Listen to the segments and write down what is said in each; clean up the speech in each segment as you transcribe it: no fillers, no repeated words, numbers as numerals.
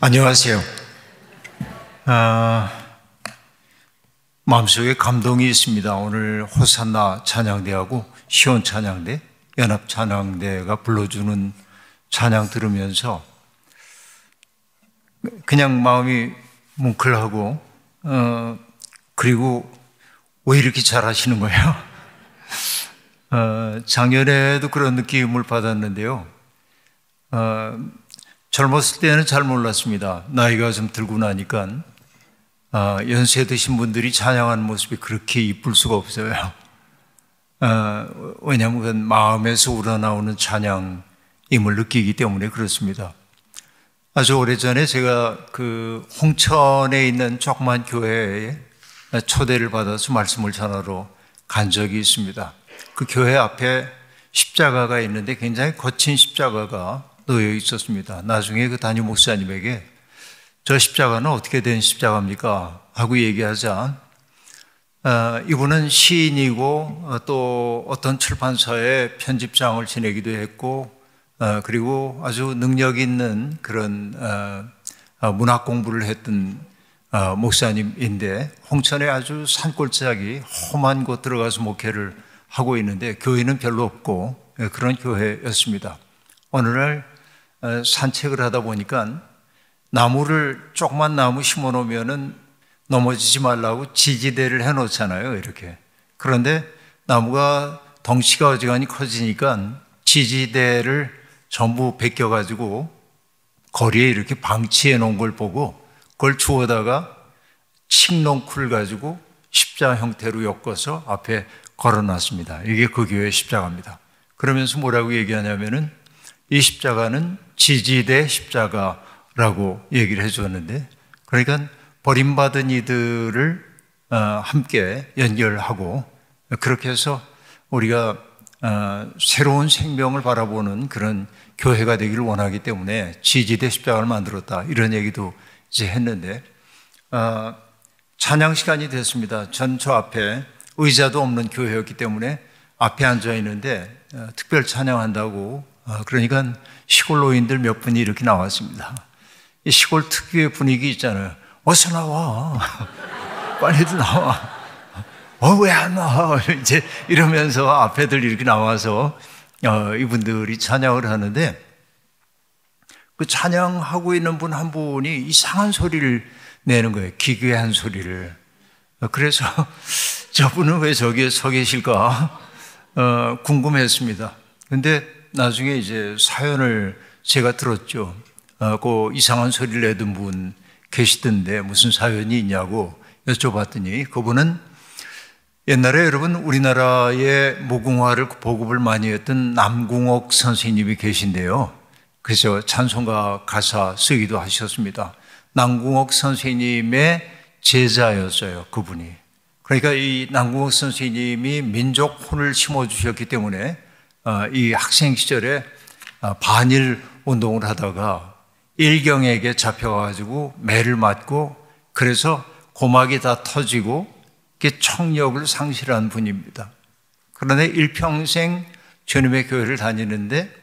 안녕하세요. 마음속에 감동이 있습니다. 오늘 호산나 찬양대하고 시온 찬양대, 연합 찬양대가 불러주는 찬양 들으면서 그냥 마음이 뭉클하고 그리고 왜 이렇게 잘하시는 거예요? 작년에도 그런 느낌을 받았는데요. 젊었을 때는 잘 몰랐습니다. 나이가 좀 들고 나니까 연세 드신 분들이 찬양하는 모습이 그렇게 이쁠 수가 없어요. 왜냐하면 마음에서 우러나오는 찬양임을 느끼기 때문에 그렇습니다. 아주 오래전에 제가 그 홍천에 있는 조그만 교회에 초대를 받아서 말씀을 전하러 간 적이 있습니다. 그 교회 앞에 십자가가 있는데 굉장히 거친 십자가가 놓여 있었습니다. 나중에 그 담임 목사님에게 저 십자가는 어떻게 된 십자가입니까? 하고 얘기하자 이분은 시인이고 또 어떤 출판사의 편집장을 지내기도 했고 그리고 아주 능력 있는 그런 문학 공부를 했던 목사님인데 홍천에 아주 산골짜기 험한 곳 들어가서 목회를 하고 있는데 교회는 별로 없고 그런 교회였습니다. 어느 날 산책을 하다 보니까 조그만 나무 심어 놓으면은 넘어지지 말라고 지지대를 해 놓잖아요, 이렇게. 그런데 나무가 덩치가 어지간히 커지니까 지지대를 전부 벗겨가지고 거리에 이렇게 방치해 놓은 걸 보고 그걸 주워다가 칡농쿨 가지고 십자 형태로 엮어서 앞에 걸어 놨습니다. 이게 그 교회의 십자가입니다. 그러면서 뭐라고 얘기하냐면은 이 십자가는 지지대 십자가라고 얘기를 해주었는데, 그러니까 버림받은 이들을 함께 연결하고 그렇게 해서 우리가 새로운 생명을 바라보는 그런 교회가 되기를 원하기 때문에 지지대 십자가를 만들었다, 이런 얘기도 이제 했는데 찬양 시간이 됐습니다. 전 저 앞에 의자도 없는 교회였기 때문에 앞에 앉아 있는데 특별 찬양한다고 그러니까 시골 노인들 몇 분이 이렇게 나왔습니다. 이 시골 특유의 분위기 있잖아요. 어서 나와. 빨리들 나와. 왜 안 나와? 이제 이러면서 앞에들 이렇게 나와서 이분들이 찬양을 하는데 그 찬양하고 있는 분 한 분이 이상한 소리를 내는 거예요. 기괴한 소리를. 그래서 저분은 왜 저기에 서 계실까 궁금했습니다. 근데 나중에 이제 사연을 제가 들었죠. 그 이상한 소리를 내던 분 계시던데 무슨 사연이 있냐고 여쭤봤더니 그분은 옛날에 여러분 우리나라의 무궁화를 보급을 많이 했던 남궁옥 선생님이 계신데요. 그래서 찬송가 가사 쓰기도 하셨습니다. 남궁옥 선생님의 제자였어요, 그분이. 그러니까 이 남궁옥 선생님이 민족혼을 심어주셨기 때문에 이 학생 시절에 반일 운동을 하다가 일경에게 잡혀가지고 매를 맞고 그래서 고막이 다 터지고 청력을 상실한 분입니다. 그런데 일평생 주님의 교회를 다니는데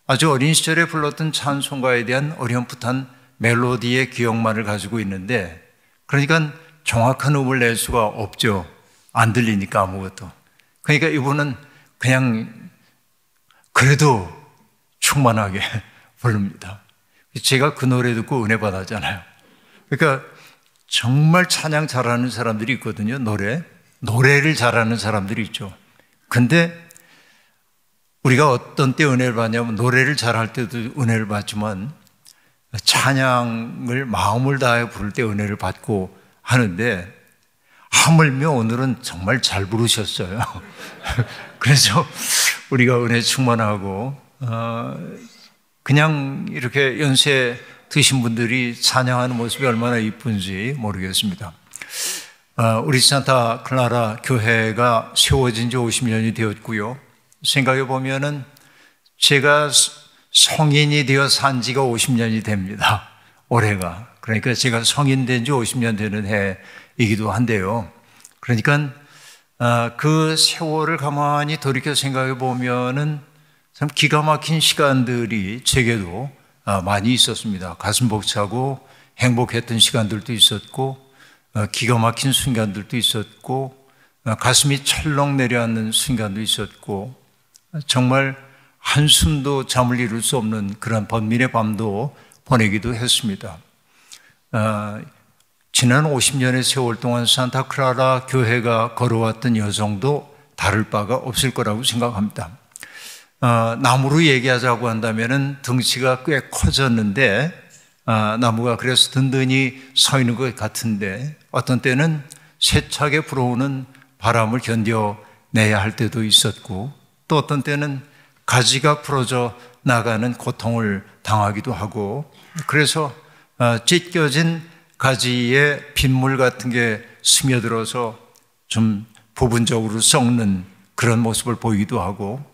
아주 어린 시절에 불렀던 찬송가에 대한 어렴풋한 멜로디의 기억만을 가지고 있는데 그러니까 정확한 음을 낼 수가 없죠. 안 들리니까 아무것도. 그러니까 이분은 그냥 그래도 충만하게 부릅니다. 제가 그 노래 듣고 은혜 받았잖아요. 그러니까 정말 찬양 잘하는 사람들이 있거든요. 노래를 잘하는 사람들이 있죠. 근데 우리가 어떤 때 은혜를 받냐면 노래를 잘할 때도 은혜를 받지만 찬양을 마음을 다해 부를 때 은혜를 받고 하는데 하물며 오늘은 정말 잘 부르셨어요. 그래서 우리가 은혜 충만하고 그냥 이렇게 연세 드신 분들이 찬양하는 모습이 얼마나 이쁜지 모르겠습니다. 우리 산타 클라라 교회가 세워진 지 50년이 되었고요. 생각해 보면은 제가 성인이 되어 산 지가 50년이 됩니다. 올해가. 그러니까 제가 성인 된 지 50년 되는 해이기도 한데요. 그러니까 그 세월을 가만히 돌이켜 생각해 보면은 참 기가 막힌 시간들이 제게도 많이 있었습니다. 가슴 벅차고 행복했던 시간들도 있었고 기가 막힌 순간들도 있었고 가슴이 철렁 내려앉는 순간도 있었고 정말 한숨도 잠을 이룰 수 없는 그런 번민의 밤도 보내기도 했습니다. 지난 50년의 세월 동안 산타클라라 교회가 걸어왔던 여정도 다를 바가 없을 거라고 생각합니다. 나무로 얘기하자고 한다면 덩치가 꽤 커졌는데 나무가 그래서 든든히 서 있는 것 같은데 어떤 때는 세차게 불어오는 바람을 견뎌내야 할 때도 있었고 또 어떤 때는 가지가 부러져 나가는 고통을 당하기도 하고 그래서 찢겨진 가지에 빗물 같은 게 스며들어서 좀 부분적으로 썩는 그런 모습을 보이기도 하고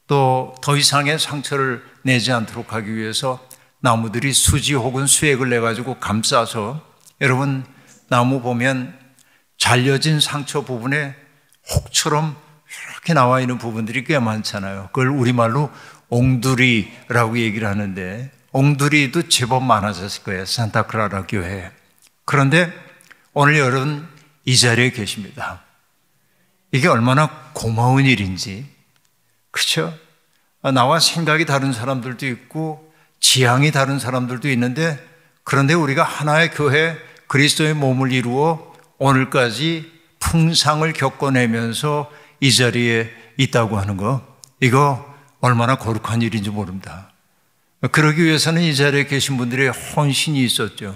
또 더 이상의 상처를 내지 않도록 하기 위해서 나무들이 수지 혹은 수액을 내가지고 감싸서 여러분 나무 보면 잘려진 상처 부분에 혹처럼 이렇게 나와 있는 부분들이 꽤 많잖아요. 그걸 우리말로 옹두리라고 얘기를 하는데 옹두리도 제법 많아졌을 거예요. 산타클라라 교회에. 그런데 오늘 여러분 이 자리에 계십니다. 이게 얼마나 고마운 일인지 그렇죠? 나와 생각이 다른 사람들도 있고 지향이 다른 사람들도 있는데 그런데 우리가 하나의 교회 그리스도의 몸을 이루어 오늘까지 풍상을 겪어내면서 이 자리에 있다고 하는 거 이거 얼마나 거룩한 일인지 모릅니다. 그러기 위해서는 이 자리에 계신 분들의 헌신이 있었죠.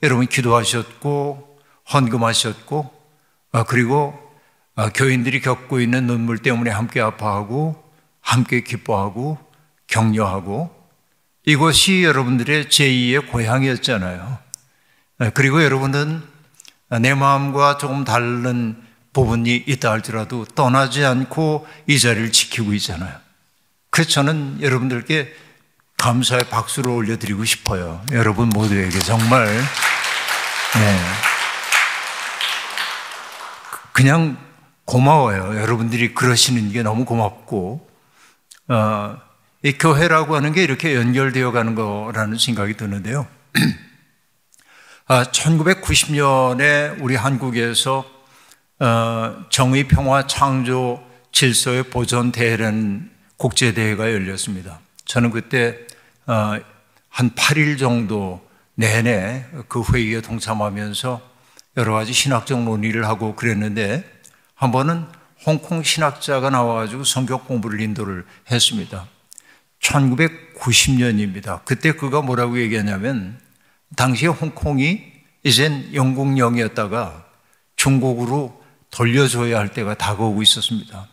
여러분 기도하셨고 헌금하셨고 그리고 교인들이 겪고 있는 눈물 때문에 함께 아파하고 함께 기뻐하고 격려하고 이것이 여러분들의 제2의 고향이었잖아요. 그리고 여러분은 내 마음과 조금 다른 부분이 있다 할지라도 떠나지 않고 이 자리를 지키고 있잖아요. 그래서 저는 여러분들께 감사의 박수를 올려드리고 싶어요. 여러분 모두에게 정말 그냥 고마워요. 여러분들이 그러시는 게 너무 고맙고 이 교회라고 하는 게 이렇게 연결되어 가는 거라는 생각이 드는데요. 1990년에 우리 한국에서 정의, 평화, 창조, 질서의 보존 대회라는 국제대회가 열렸습니다. 저는 그때 한 8일 정도 내내 그 회의에 동참하면서 여러 가지 신학적 논의를 하고 그랬는데 한 번은 홍콩 신학자가 나와가지고 성경 공부를 인도를 했습니다. 1990년입니다. 그때 그가 뭐라고 얘기하냐면 당시에 홍콩이 이젠 영국령이었다가 중국으로 돌려줘야 할 때가 다가오고 있었습니다.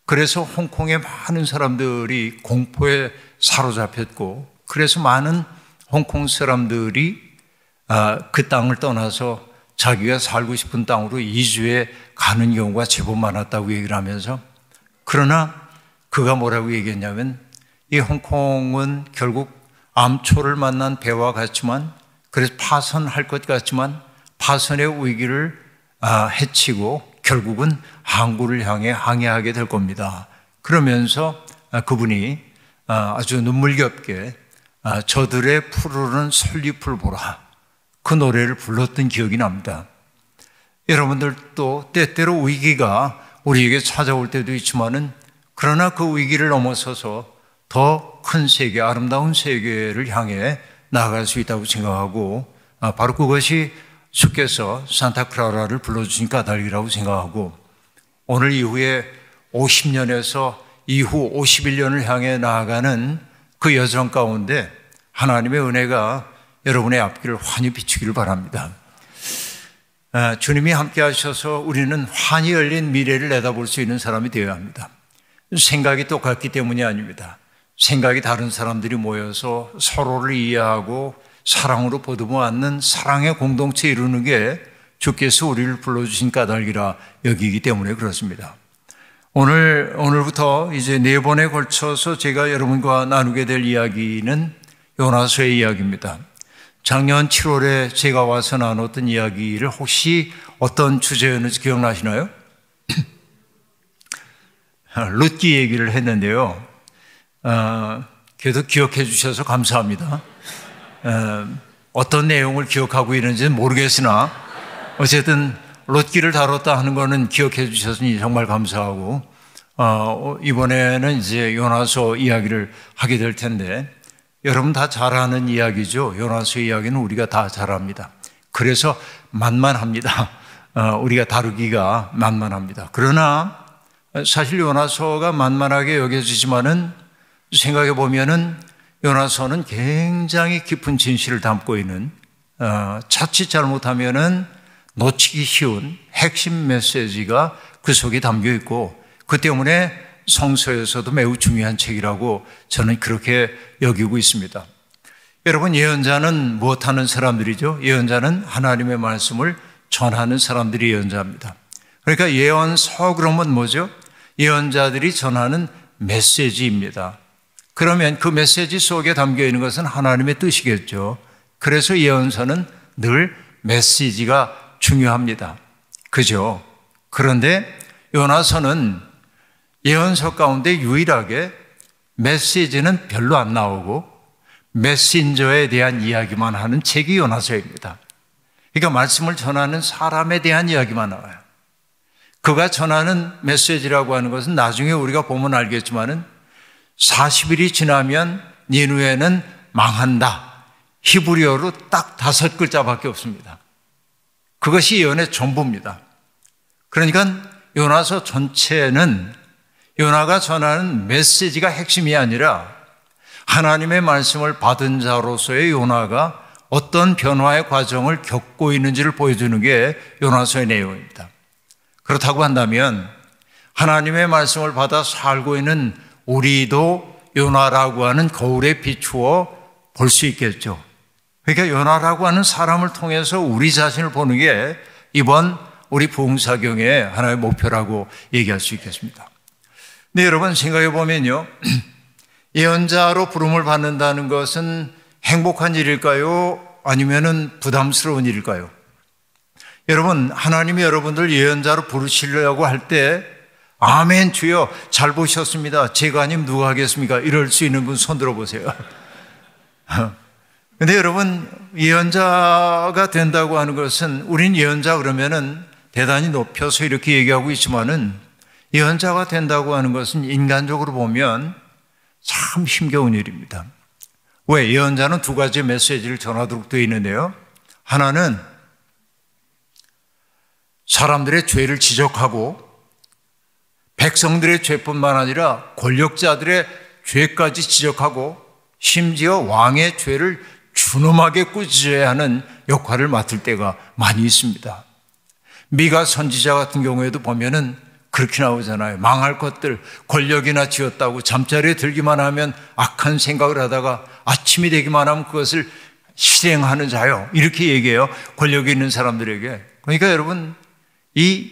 그래서 홍콩의 많은 사람들이 공포에 사로잡혔고 그래서 많은 홍콩 사람들이 그 땅을 떠나서 자기가 살고 싶은 땅으로 이주해 가는 경우가 제법 많았다고 얘기를 하면서 그러나 그가 뭐라고 얘기했냐면 이 홍콩은 결국 암초를 만난 배와 같지만 그래서 파선할 것 같지만 파선의 위기를 해치고 결국은 항구를 향해 항해하게 될 겁니다. 그러면서 그분이 아주 눈물겹게 저들의 푸르른 솔잎을 보라 그 노래를 불렀던 기억이 납니다. 여러분들도 때때로 위기가 우리에게 찾아올 때도 있지만은 그러나 그 위기를 넘어서서 더 큰 세계, 아름다운 세계를 향해 나아갈 수 있다고 생각하고 바로 그것이 주께서 산타클라라를 불러주신 까닭이라고 생각하고 오늘 이후에 50년에서 이후 51년을 향해 나아가는 그 여정 가운데 하나님의 은혜가 여러분의 앞길을 환히 비추기를 바랍니다. 주님이 함께 하셔서 우리는 환히 열린 미래를 내다볼 수 있는 사람이 되어야 합니다. 생각이 똑같기 때문이 아닙니다. 생각이 다른 사람들이 모여서 서로를 이해하고 사랑으로 보듬어 안는 사랑의 공동체 이루는 게 주께서 우리를 불러주신 까닭이라 여기기 때문에 그렇습니다. 오늘부터 이제 4번에 걸쳐서 제가 여러분과 나누게 될 이야기는 요나서의 이야기입니다. 작년 7월에 제가 와서 나눴던 이야기를 혹시 어떤 주제였는지 기억나시나요? 룻기 얘기를 했는데요. 그래도 기억해 주셔서 감사합니다. 어떤 내용을 기억하고 있는지는 모르겠으나 어쨌든 롯기를 다뤘다 하는 거는 기억해 주셨으니 정말 감사하고, 이번에는 이제 요나서 이야기를 하게 될 텐데, 여러분 다 잘 아는 이야기죠. 요나서 이야기는 우리가 다 잘 압니다. 그래서 만만합니다. 우리가 다루기가 만만합니다. 그러나 사실 요나서가 만만하게 여겨지지만은 생각해 보면은 요나서는 굉장히 깊은 진실을 담고 있는, 자칫 잘못하면은 놓치기 쉬운 핵심 메시지가 그 속에 담겨 있고, 그 때문에 성서에서도 매우 중요한 책이라고 저는 그렇게 여기고 있습니다. 여러분, 예언자는 무엇하는 사람들이죠? 예언자는 하나님의 말씀을 전하는 사람들이 예언자입니다. 그러니까 예언서 그러면 뭐죠? 예언자들이 전하는 메시지입니다. 그러면 그 메시지 속에 담겨 있는 것은 하나님의 뜻이겠죠. 그래서 예언서는 늘 메시지가 중요합니다. 그죠? 그런데 요나서는 예언서 가운데 유일하게 메시지는 별로 안 나오고 메신저에 대한 이야기만 하는 책이 요나서입니다. 그러니까 말씀을 전하는 사람에 대한 이야기만 나와요. 그가 전하는 메시지라고 하는 것은 나중에 우리가 보면 알겠지만은 40일이 지나면 니느웨는 망한다. 히브리어로 딱 5글자밖에 없습니다. 그것이 예언의 전부입니다. 그러니까 요나서 전체는 요나가 전하는 메시지가 핵심이 아니라 하나님의 말씀을 받은 자로서의 요나가 어떤 변화의 과정을 겪고 있는지를 보여주는 게 요나서의 내용입니다. 그렇다고 한다면 하나님의 말씀을 받아 살고 있는 우리도 요나라고 하는 거울에 비추어 볼 수 있겠죠. 그러니까 요나라고 하는 사람을 통해서 우리 자신을 보는 게 이번 우리 부흥사경의 하나의 목표라고 얘기할 수 있겠습니다. 네, 여러분 생각해 보면요, 예언자로 부름을 받는다는 것은 행복한 일일까요? 아니면은 부담스러운 일일까요? 여러분, 하나님이 여러분들 예언자로 부르시려고 할 때 아멘 주여 잘 보셨습니다. 제가 아니면 누가 하겠습니까? 이럴 수 있는 분 손 들어보세요. 근데 여러분, 예언자가 된다고 하는 것은, 우린 예언자 그러면은 대단히 높여서 이렇게 얘기하고 있지만은 예언자가 된다고 하는 것은 인간적으로 보면 참 힘겨운 일입니다. 왜? 예언자는 두 가지 메시지를 전하도록 되어 있는데요. 하나는 사람들의 죄를 지적하고 백성들의 죄뿐만 아니라 권력자들의 죄까지 지적하고 심지어 왕의 죄를 준엄하게 꾸짖어야 하는 역할을 맡을 때가 많이 있습니다. 미가 선지자 같은 경우에도 보면은 그렇게 나오잖아요. 망할 것들, 권력이나 쥐었다고 잠자리에 들기만 하면 악한 생각을 하다가 아침이 되기만 하면 그것을 실행하는 자요. 이렇게 얘기해요. 권력이 있는 사람들에게. 그러니까 여러분, 이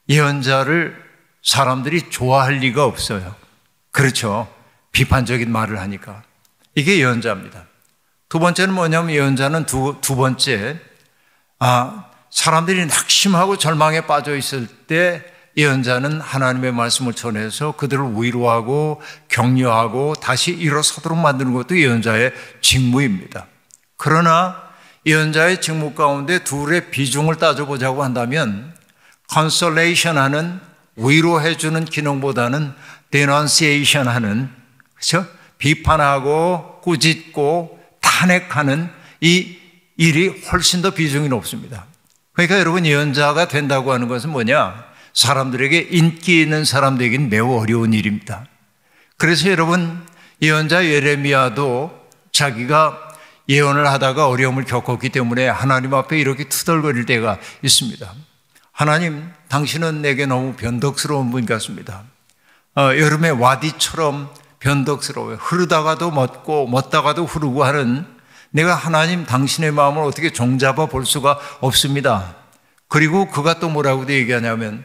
예언자를 사람들이 좋아할 리가 없어요. 그렇죠. 비판적인 말을 하니까. 이게 예언자입니다. 두 번째는 뭐냐면 예언자는 두 번째, 사람들이 낙심하고 절망에 빠져 있을 때 예언자는 하나님의 말씀을 전해서 그들을 위로하고 격려하고 다시 일어서도록 만드는 것도 예언자의 직무입니다. 그러나 예언자의 직무 가운데 둘의 비중을 따져보자고 한다면 컨솔레이션 하는, 위로해주는 기능보다는 데넌시에이션 하는, 그렇죠? 비판하고 꾸짖고 탄핵하는 이 일이 훨씬 더 비중이 높습니다. 그러니까 여러분, 예언자가 된다고 하는 것은 뭐냐? 사람들에게 인기 있는 사람들에게는 매우 어려운 일입니다. 그래서 여러분, 예언자 예레미야도 자기가 예언을 하다가 어려움을 겪었기 때문에 하나님 앞에 이렇게 투덜거릴 때가 있습니다. 하나님, 당신은 내게 너무 변덕스러운 분 같습니다. 여름의 와디처럼 변덕스러워요. 흐르다가도 멎고 멎다가도 흐르고 하는, 내가 하나님 당신의 마음을 어떻게 종잡아 볼 수가 없습니다. 그리고 그가 또 뭐라고 얘기하냐면,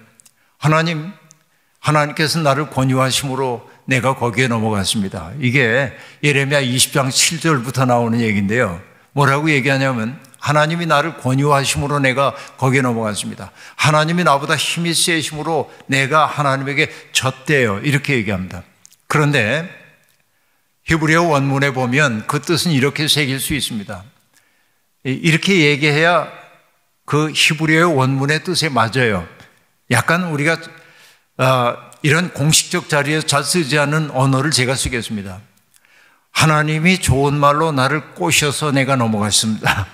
하나님께서 나를 권유하심으로 내가 거기에 넘어갔습니다. 이게 예레미야 20장 7절부터 나오는 얘기인데요. 뭐라고 얘기하냐면, 하나님이 나를 권유하심으로 내가 거기에 넘어갔습니다. 하나님이 나보다 힘이 세심으로 내가 하나님에게 졌대요. 이렇게 얘기합니다. 그런데 히브리어 원문에 보면 그 뜻은 이렇게 새길 수 있습니다. 이렇게 얘기해야 그 히브리어 원문의 뜻에 맞아요. 약간 우리가 이런 공식적 자리에서 잘 쓰지 않는 언어를 제가 쓰겠습니다. 하나님이 좋은 말로 나를 꼬셔서 내가 넘어갔습니다.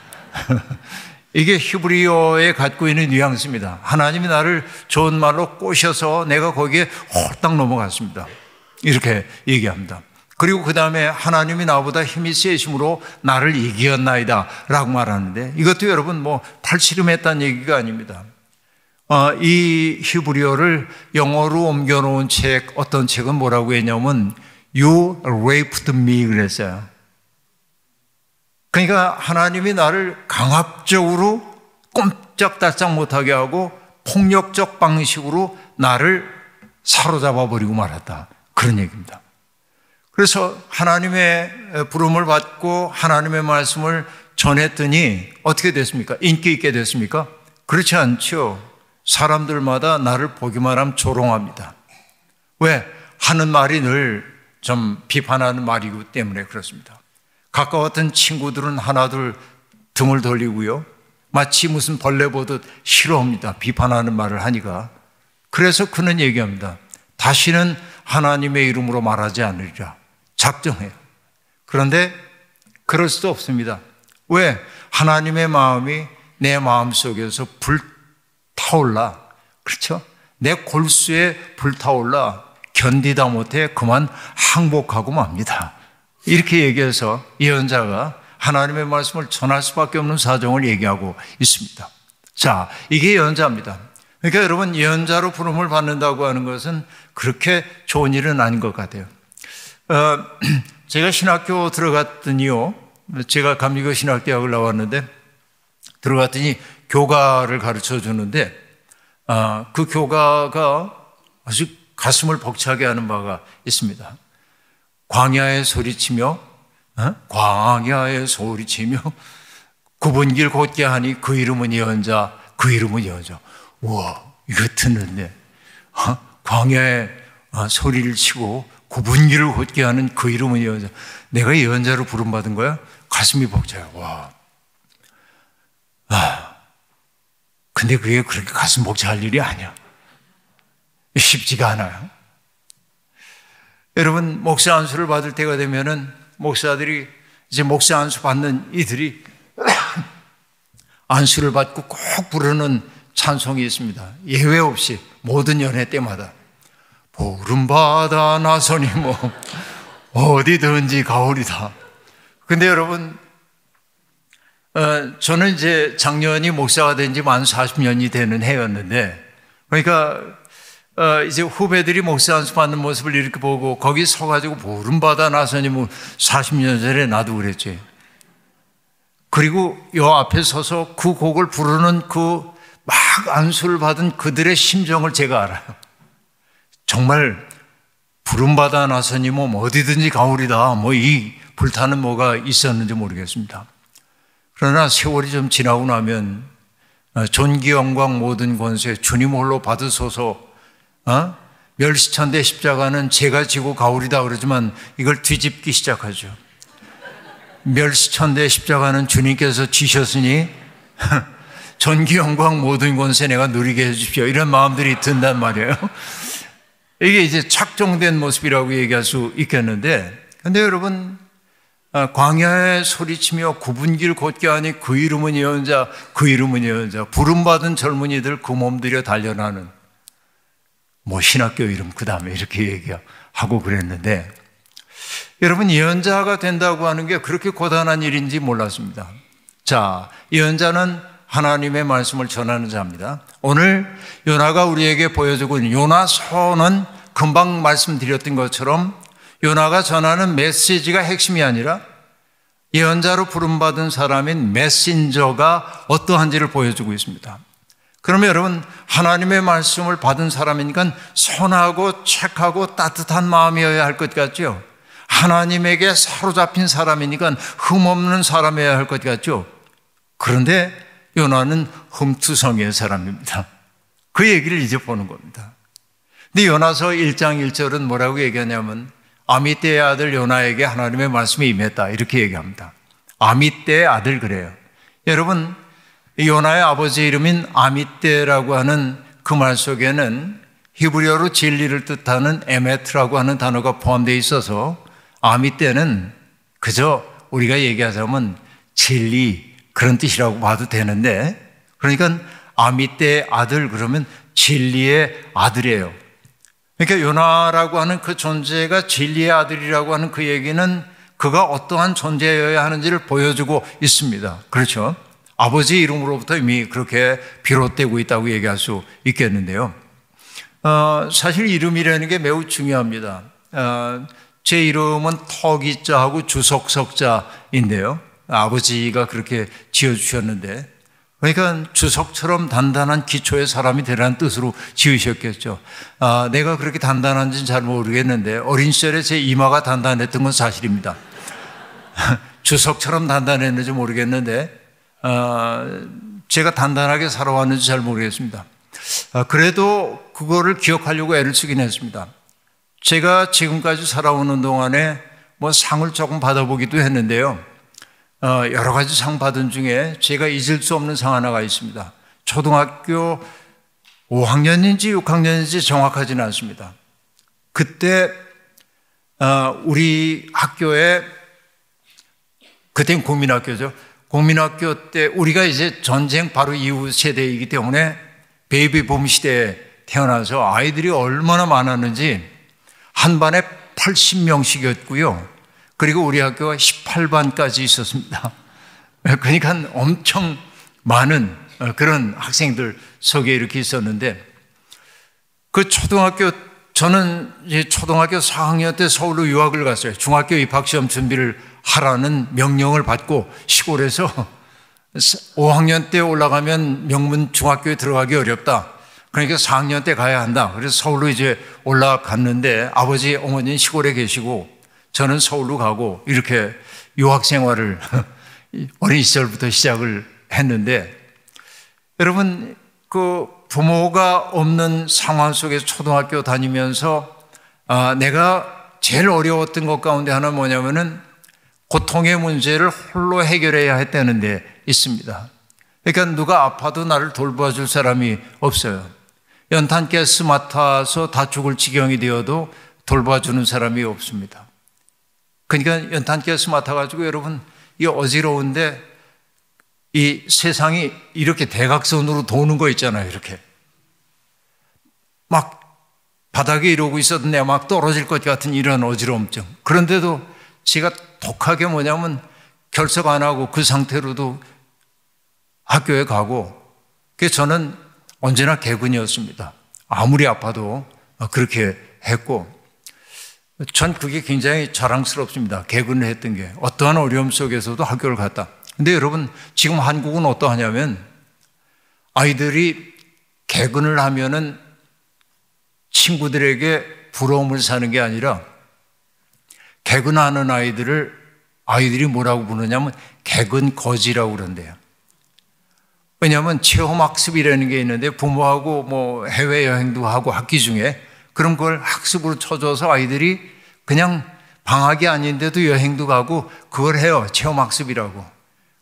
이게 히브리어에 갖고 있는 뉘앙스입니다. 하나님이 나를 좋은 말로 꼬셔서 내가 거기에 홀딱 넘어갔습니다. 이렇게 얘기합니다. 그리고 그 다음에 하나님이 나보다 힘이 세심으로 나를 이기었나이다 라고 말하는데, 이것도 여러분 팔씨름했다는 얘기가 아닙니다. 이 히브리어를 영어로 옮겨놓은 어떤 책은 뭐라고 했냐면 You raped me 그랬어요. 그러니까 하나님이 나를 강압적으로 꼼짝달싹 못하게 하고 폭력적 방식으로 나를 사로잡아 버리고 말았다, 그런 얘기입니다. 그래서 하나님의 부름을 받고 하나님의 말씀을 전했더니 어떻게 됐습니까? 인기 있게 됐습니까? 그렇지 않죠. 사람들마다 나를 보기만 하면 조롱합니다. 왜? 하는 말이 늘 좀 비판하는 말이기 때문에 그렇습니다. 가까웠던 친구들은 하나둘 등을 돌리고요, 마치 무슨 벌레 보듯 싫어합니다. 비판하는 말을 하니까. 그래서 그는 얘기합니다. 다시는 하나님의 이름으로 말하지 않으리라 작정해요. 그런데 그럴 수도 없습니다. 왜? 하나님의 마음이 내 마음속에서 불타올라, 그렇죠? 내 골수에 불타올라 견디다 못해 그만 항복하고 맙니다. 이렇게 얘기해서 예언자가 하나님의 말씀을 전할 수밖에 없는 사정을 얘기하고 있습니다. 자, 이게 예언자입니다. 그러니까 여러분, 예언자로 부름을 받는다고 하는 것은 그렇게 좋은 일은 아닌 것 같아요. 제가 신학교 들어갔더니요, 제가 감리교 신학대학을 나왔는데 들어갔더니 교가를 가르쳐 주는데 그 교가가 아주 가슴을 벅차게 하는 바가 있습니다. 광야에 소리치며 광야에 소리치며 굽은 길 곧게 하니 그 이름은 예언자, 그 이름은 예언자. 우와, 이거 듣는데 광야에 소리를 치고 굽은 길을 곧게 하는 그 이름은 예언자. 내가 예언자로 부름받은 거야? 가슴이 벅차요. 와. 근데 그게 그렇게 가슴 벅차할 일이 아니야. 쉽지가 않아요. 여러분, 목사 안수를 받을 때가 되면은 목사들이 이제 목사 안수 받는 이들이 안수를 받고 꼭 부르는 찬송이 있습니다. 예외 없이 모든 연회 때마다 보름받아 나서니 어디든지 가오리다. 근데 여러분, 저는 이제 작년이 목사가 된 지 만 40년이 되는 해였는데, 그러니까 이제 후배들이 목사 안수 받는 모습을 이렇게 보고 거기 서가지고 보름받아 나서니 40년 전에 나도 그랬지. 그리고 요 앞에 서서 그 곡을 부르는 그 막 안수를 받은 그들의 심정을 제가 알아요. 정말 부름받아 나서니 어디든지 가오리다, 이 불타는 뭐가 있었는지 모르겠습니다. 그러나 세월이 좀 지나고 나면 존귀 영광 모든 권세 주님 홀로 받으소서, 멸시천대 십자가는 제가 지고 가오리다 그러지만 이걸 뒤집기 시작하죠. 멸시천대 십자가는 주님께서 지셨으니 전기 영광 모든 권세 내가 누리게 해주십시오, 이런 마음들이 든단 말이에요. 이게 이제 착정된 모습이라고 얘기할 수 있겠는데, 근데 여러분, 광야에 소리치며 굽은 길 곧게 하니 그 이름은 예언자, 그 이름은 예언자, 부름받은 젊은이들 그 몸들여 달려나는 신학교 이름 그 다음에 이렇게 얘기하고 그랬는데, 여러분, 예언자가 된다고 하는 게 그렇게 고단한 일인지 몰랐습니다. 자, 예언자는 하나님의 말씀을 전하는 자입니다. 오늘 요나가 우리에게 보여주고 있는 요나서는 금방 말씀드렸던 것처럼 요나가 전하는 메시지가 핵심이 아니라 예언자로 부름받은 사람인 메신저가 어떠한지를 보여주고 있습니다. 그러면 여러분, 하나님의 말씀을 받은 사람이니까 선하고 착하고 따뜻한 마음이어야 할 것 같죠? 하나님에게 사로잡힌 사람이니까 흠없는 사람이어야 할 것 같죠? 그런데 요나는 흠투성이의 사람입니다. 그 얘기를 이제 보는 겁니다. 근데 요나서 1장 1절은 뭐라고 얘기하냐면 아미떼의 아들 요나에게 하나님의 말씀이 임했다 이렇게 얘기합니다. 아미떼의 아들 그래요. 여러분, 요나의 아버지 이름인 아미떼라고 하는 그 말 속에는 히브리어로 진리를 뜻하는 에메트라고 하는 단어가 포함되어 있어서 아미떼는 그저 우리가 얘기하자면 진리 그런 뜻이라고 봐도 되는데, 그러니까 아미떼의 아들 그러면 진리의 아들이에요. 그러니까 요나라고 하는 그 존재가 진리의 아들이라고 하는 그 얘기는 그가 어떠한 존재여야 하는지를 보여주고 있습니다. 그렇죠? 아버지 이름으로부터 이미 그렇게 비롯되고 있다고 얘기할 수 있겠는데요. 사실 이름이라는 게 매우 중요합니다. 제 이름은 턱이자하고 주석석자인데요. 아버지가 그렇게 지어주셨는데, 그러니까 주석처럼 단단한 기초의 사람이 되라는 뜻으로 지으셨겠죠. 내가 그렇게 단단한지는 잘 모르겠는데 어린 시절에 제 이마가 단단했던 건 사실입니다. 주석처럼 단단했는지 모르겠는데 제가 단단하게 살아왔는지 잘 모르겠습니다. 그래도 그거를 기억하려고 애를 쓰긴 했습니다. 제가 지금까지 살아오는 동안에 뭐 상을 조금 받아보기도 했는데요. 여러 가지 상 받은 중에 제가 잊을 수 없는 상 하나가 있습니다. 초등학교 5학년인지 6학년인지 정확하지는 않습니다. 그때 우리 학교에, 그땐 국민학교죠. 국민학교 때 우리가 이제 전쟁 바로 이후 세대이기 때문에 베이비붐 시대에 태어나서 아이들이 얼마나 많았는지 한 반에 80명씩이었고요. 그리고 우리 학교가 18반까지 있었습니다. 그러니까 엄청 많은 그런 학생들 속에 이렇게 있었는데, 그 저는 이제 초등학교 4학년 때 서울로 유학을 갔어요. 중학교 입학시험 준비를 하라는 명령을 받고 시골에서 5학년 때 올라가면 명문 중학교에 들어가기 어렵다. 그러니까 4학년 때 가야 한다. 그래서 서울로 이제 올라갔는데 아버지, 어머니는 시골에 계시고 저는 서울로 가고 이렇게 유학 생활을 어린 시절부터 시작을 했는데, 여러분, 그 부모가 없는 상황 속에서 초등학교 다니면서 내가 제일 어려웠던 것 가운데 하나 뭐냐면은 고통의 문제를 홀로 해결해야 했다는 데 있습니다. 그러니까 누가 아파도 나를 돌봐줄 사람이 없어요. 연탄가스 맡아서 다 죽을 지경이 되어도 돌봐주는 사람이 없습니다. 그러니까 연탄가스 맡아가지고 여러분, 이 어지러운데 이 세상이 이렇게 대각선으로 도는 거 있잖아요. 이렇게 막 바닥에 이러고 있어도 내가 막 떨어질 것 같은 이런 어지러움증. 그런데도 제가 독하게 뭐냐면 결석 안 하고 그 상태로도 학교에 가고, 그래서 저는 언제나 개근이었습니다. 아무리 아파도 그렇게 했고, 전 그게 굉장히 자랑스럽습니다. 개근을 했던 게. 어떠한 어려움 속에서도 학교를 갔다. 근데 여러분, 지금 한국은 어떠하냐면 아이들이 개근을 하면은 친구들에게 부러움을 사는 게 아니라 개근하는 아이들이 뭐라고 부르냐면 개근 거지라고 그런대요. 왜냐하면 체험학습이라는 게 있는데 부모하고 뭐 해외여행도 하고 학기 중에 그럼 그걸 학습으로 쳐줘서 아이들이 그냥 방학이 아닌데도 여행도 가고 그걸 해요. 체험학습이라고.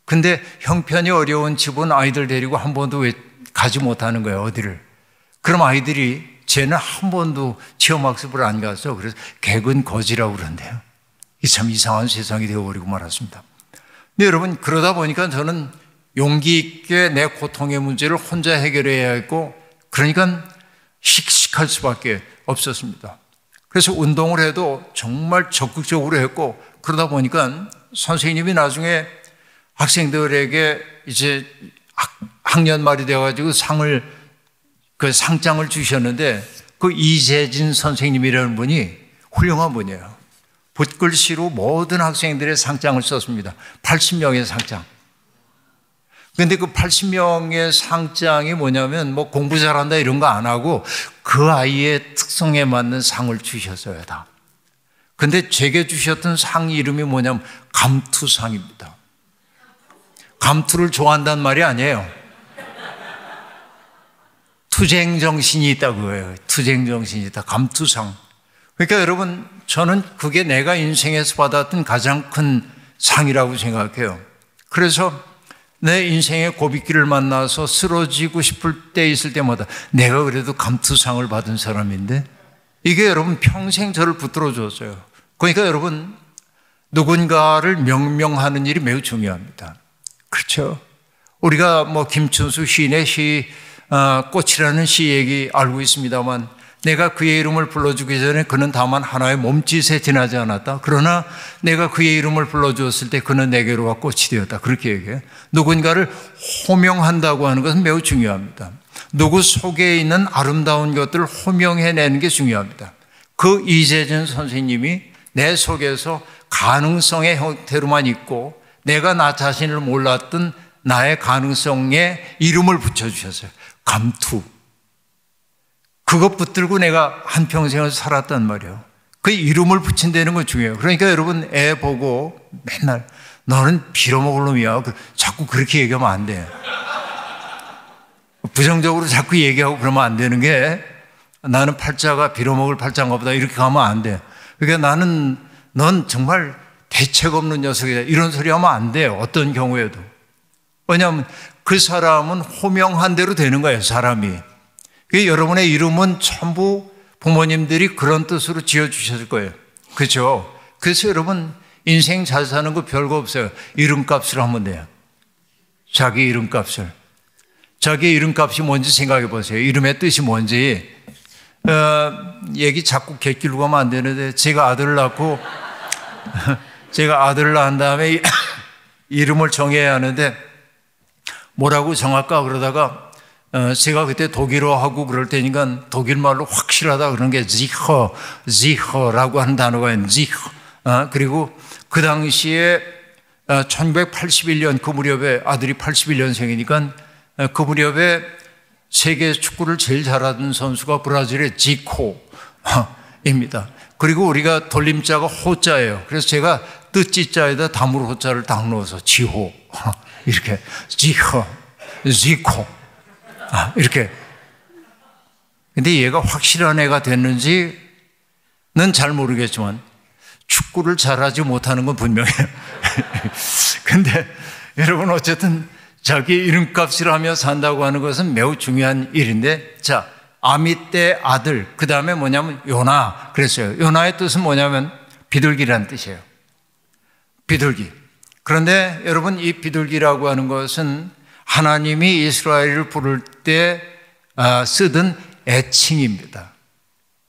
근데 형편이 어려운 집은 아이들 데리고 한 번도 가지 못하는 거예요. 어디를. 그럼 아이들이 쟤는 한 번도 체험학습을 안 가서 그래서 개근 거지라고 그런대요. 이게 참 이상한 세상이 되어버리고 말았습니다. 근데 여러분, 그러다 보니까 저는 용기 있게 내 고통의 문제를 혼자 해결해야 했고, 그러니까 씩씩할 수밖에 없었습니다. 그래서 운동을 해도 정말 적극적으로 했고, 그러다 보니까 선생님이 나중에 학생들에게 이제 학년 말이 되어가지고 상장을 주셨는데, 그 이재진 선생님이라는 분이 훌륭한 분이에요. 붓글씨로 모든 학생들의 상장을 썼습니다. 80명의 상장. 근데 그 80명의 상장이 뭐냐면 뭐 공부 잘한다 이런 거 안 하고 그 아이의 특성에 맞는 상을 주셨어요, 다. 근데 제게 주셨던 상 이름이 뭐냐면 감투상입니다. 감투를 좋아한다는 말이 아니에요. 투쟁정신이 있다 그거예요. 투쟁정신이 있다. 감투상. 그러니까 여러분, 저는 그게 내가 인생에서 받았던 가장 큰 상이라고 생각해요. 그래서 내 인생의 고비길을 만나서 쓰러지고 싶을 때 있을 때마다 내가 그래도 감투상을 받은 사람인데, 이게 여러분 평생 저를 붙들어 줬어요. 그러니까 여러분, 누군가를 명명하는 일이 매우 중요합니다. 그렇죠? 우리가 김춘수 시인의 꽃이라는 시 얘기 알고 있습니다만, 내가 그의 이름을 불러주기 전에 그는 다만 하나의 몸짓에 지나지 않았다. 그러나 내가 그의 이름을 불러주었을 때 그는 내게로 와 꽃이 되었다. 그렇게 얘기해요. 누군가를 호명한다고 하는 것은 매우 중요합니다. 누구 속에 있는 아름다운 것들을 호명해내는 게 중요합니다. 그 이재준 선생님이 내 속에서 가능성의 형태로만 있고 내가 나 자신을 몰랐던 나의 가능성에 이름을 붙여주셨어요. 감투. 그것 붙들고 내가 한평생을 살았단 말이에요. 그 이름을 붙인다는 건 중요해요. 그러니까 여러분, 애 보고 맨날 너는 빌어먹을 놈이야. 자꾸 그렇게 얘기하면 안 돼. 부정적으로 자꾸 얘기하고 그러면 안 되는 게, 나는 팔자가 빌어먹을 팔자인가 보다 이렇게 가면 안 돼. 그러니까 넌 정말 대책 없는 녀석이다. 이런 소리 하면 안 돼요. 어떤 경우에도. 왜냐하면 그 사람은 호명한 대로 되는 거예요, 사람이. 여러분의 이름은 전부 부모님들이 그런 뜻으로 지어주셨을 거예요. 그렇죠? 그래서 여러분, 인생 잘 사는 거 별거 없어요. 이름값을 하면 돼요. 자기 이름값을. 자기 이름값이 뭔지 생각해 보세요. 이름의 뜻이 뭔지. 얘기 자꾸 객길로 가면 안 되는데, 제가 아들을 낳고 제가 아들을 낳은 다음에 이름을 정해야 하는데 뭐라고 정할까 그러다가 제가 그때 독일어 하고 그럴 때니까 독일말로 확실하다 그런 게 지허라고 하는 단어가 있는 지허. 그리고 그 당시에 1981년 그 무렵에 아들이 81년생이니까 그 무렵에 세계 축구를 제일 잘하던 선수가 브라질의 지코입니다. 그리고 우리가 돌림자가 호자예요. 그래서 제가 뜻지자에다 다물 호자를 딱 넣어서 지호 이렇게 지허, 지코 이렇게. 근데 얘가 확실한 애가 됐는지는 잘 모르겠지만 축구를 잘하지 못하는 건 분명해요. 근데 여러분, 어쨌든 자기 이름값을 하며 산다고 하는 것은 매우 중요한 일인데, 자, 아미떼 아들, 그 다음에 뭐냐면 요나 그랬어요. 요나의 뜻은 뭐냐면 비둘기라는 뜻이에요. 비둘기. 그런데 여러분, 이 비둘기라고 하는 것은 하나님이 이스라엘을 부를 때 쓰던 애칭입니다.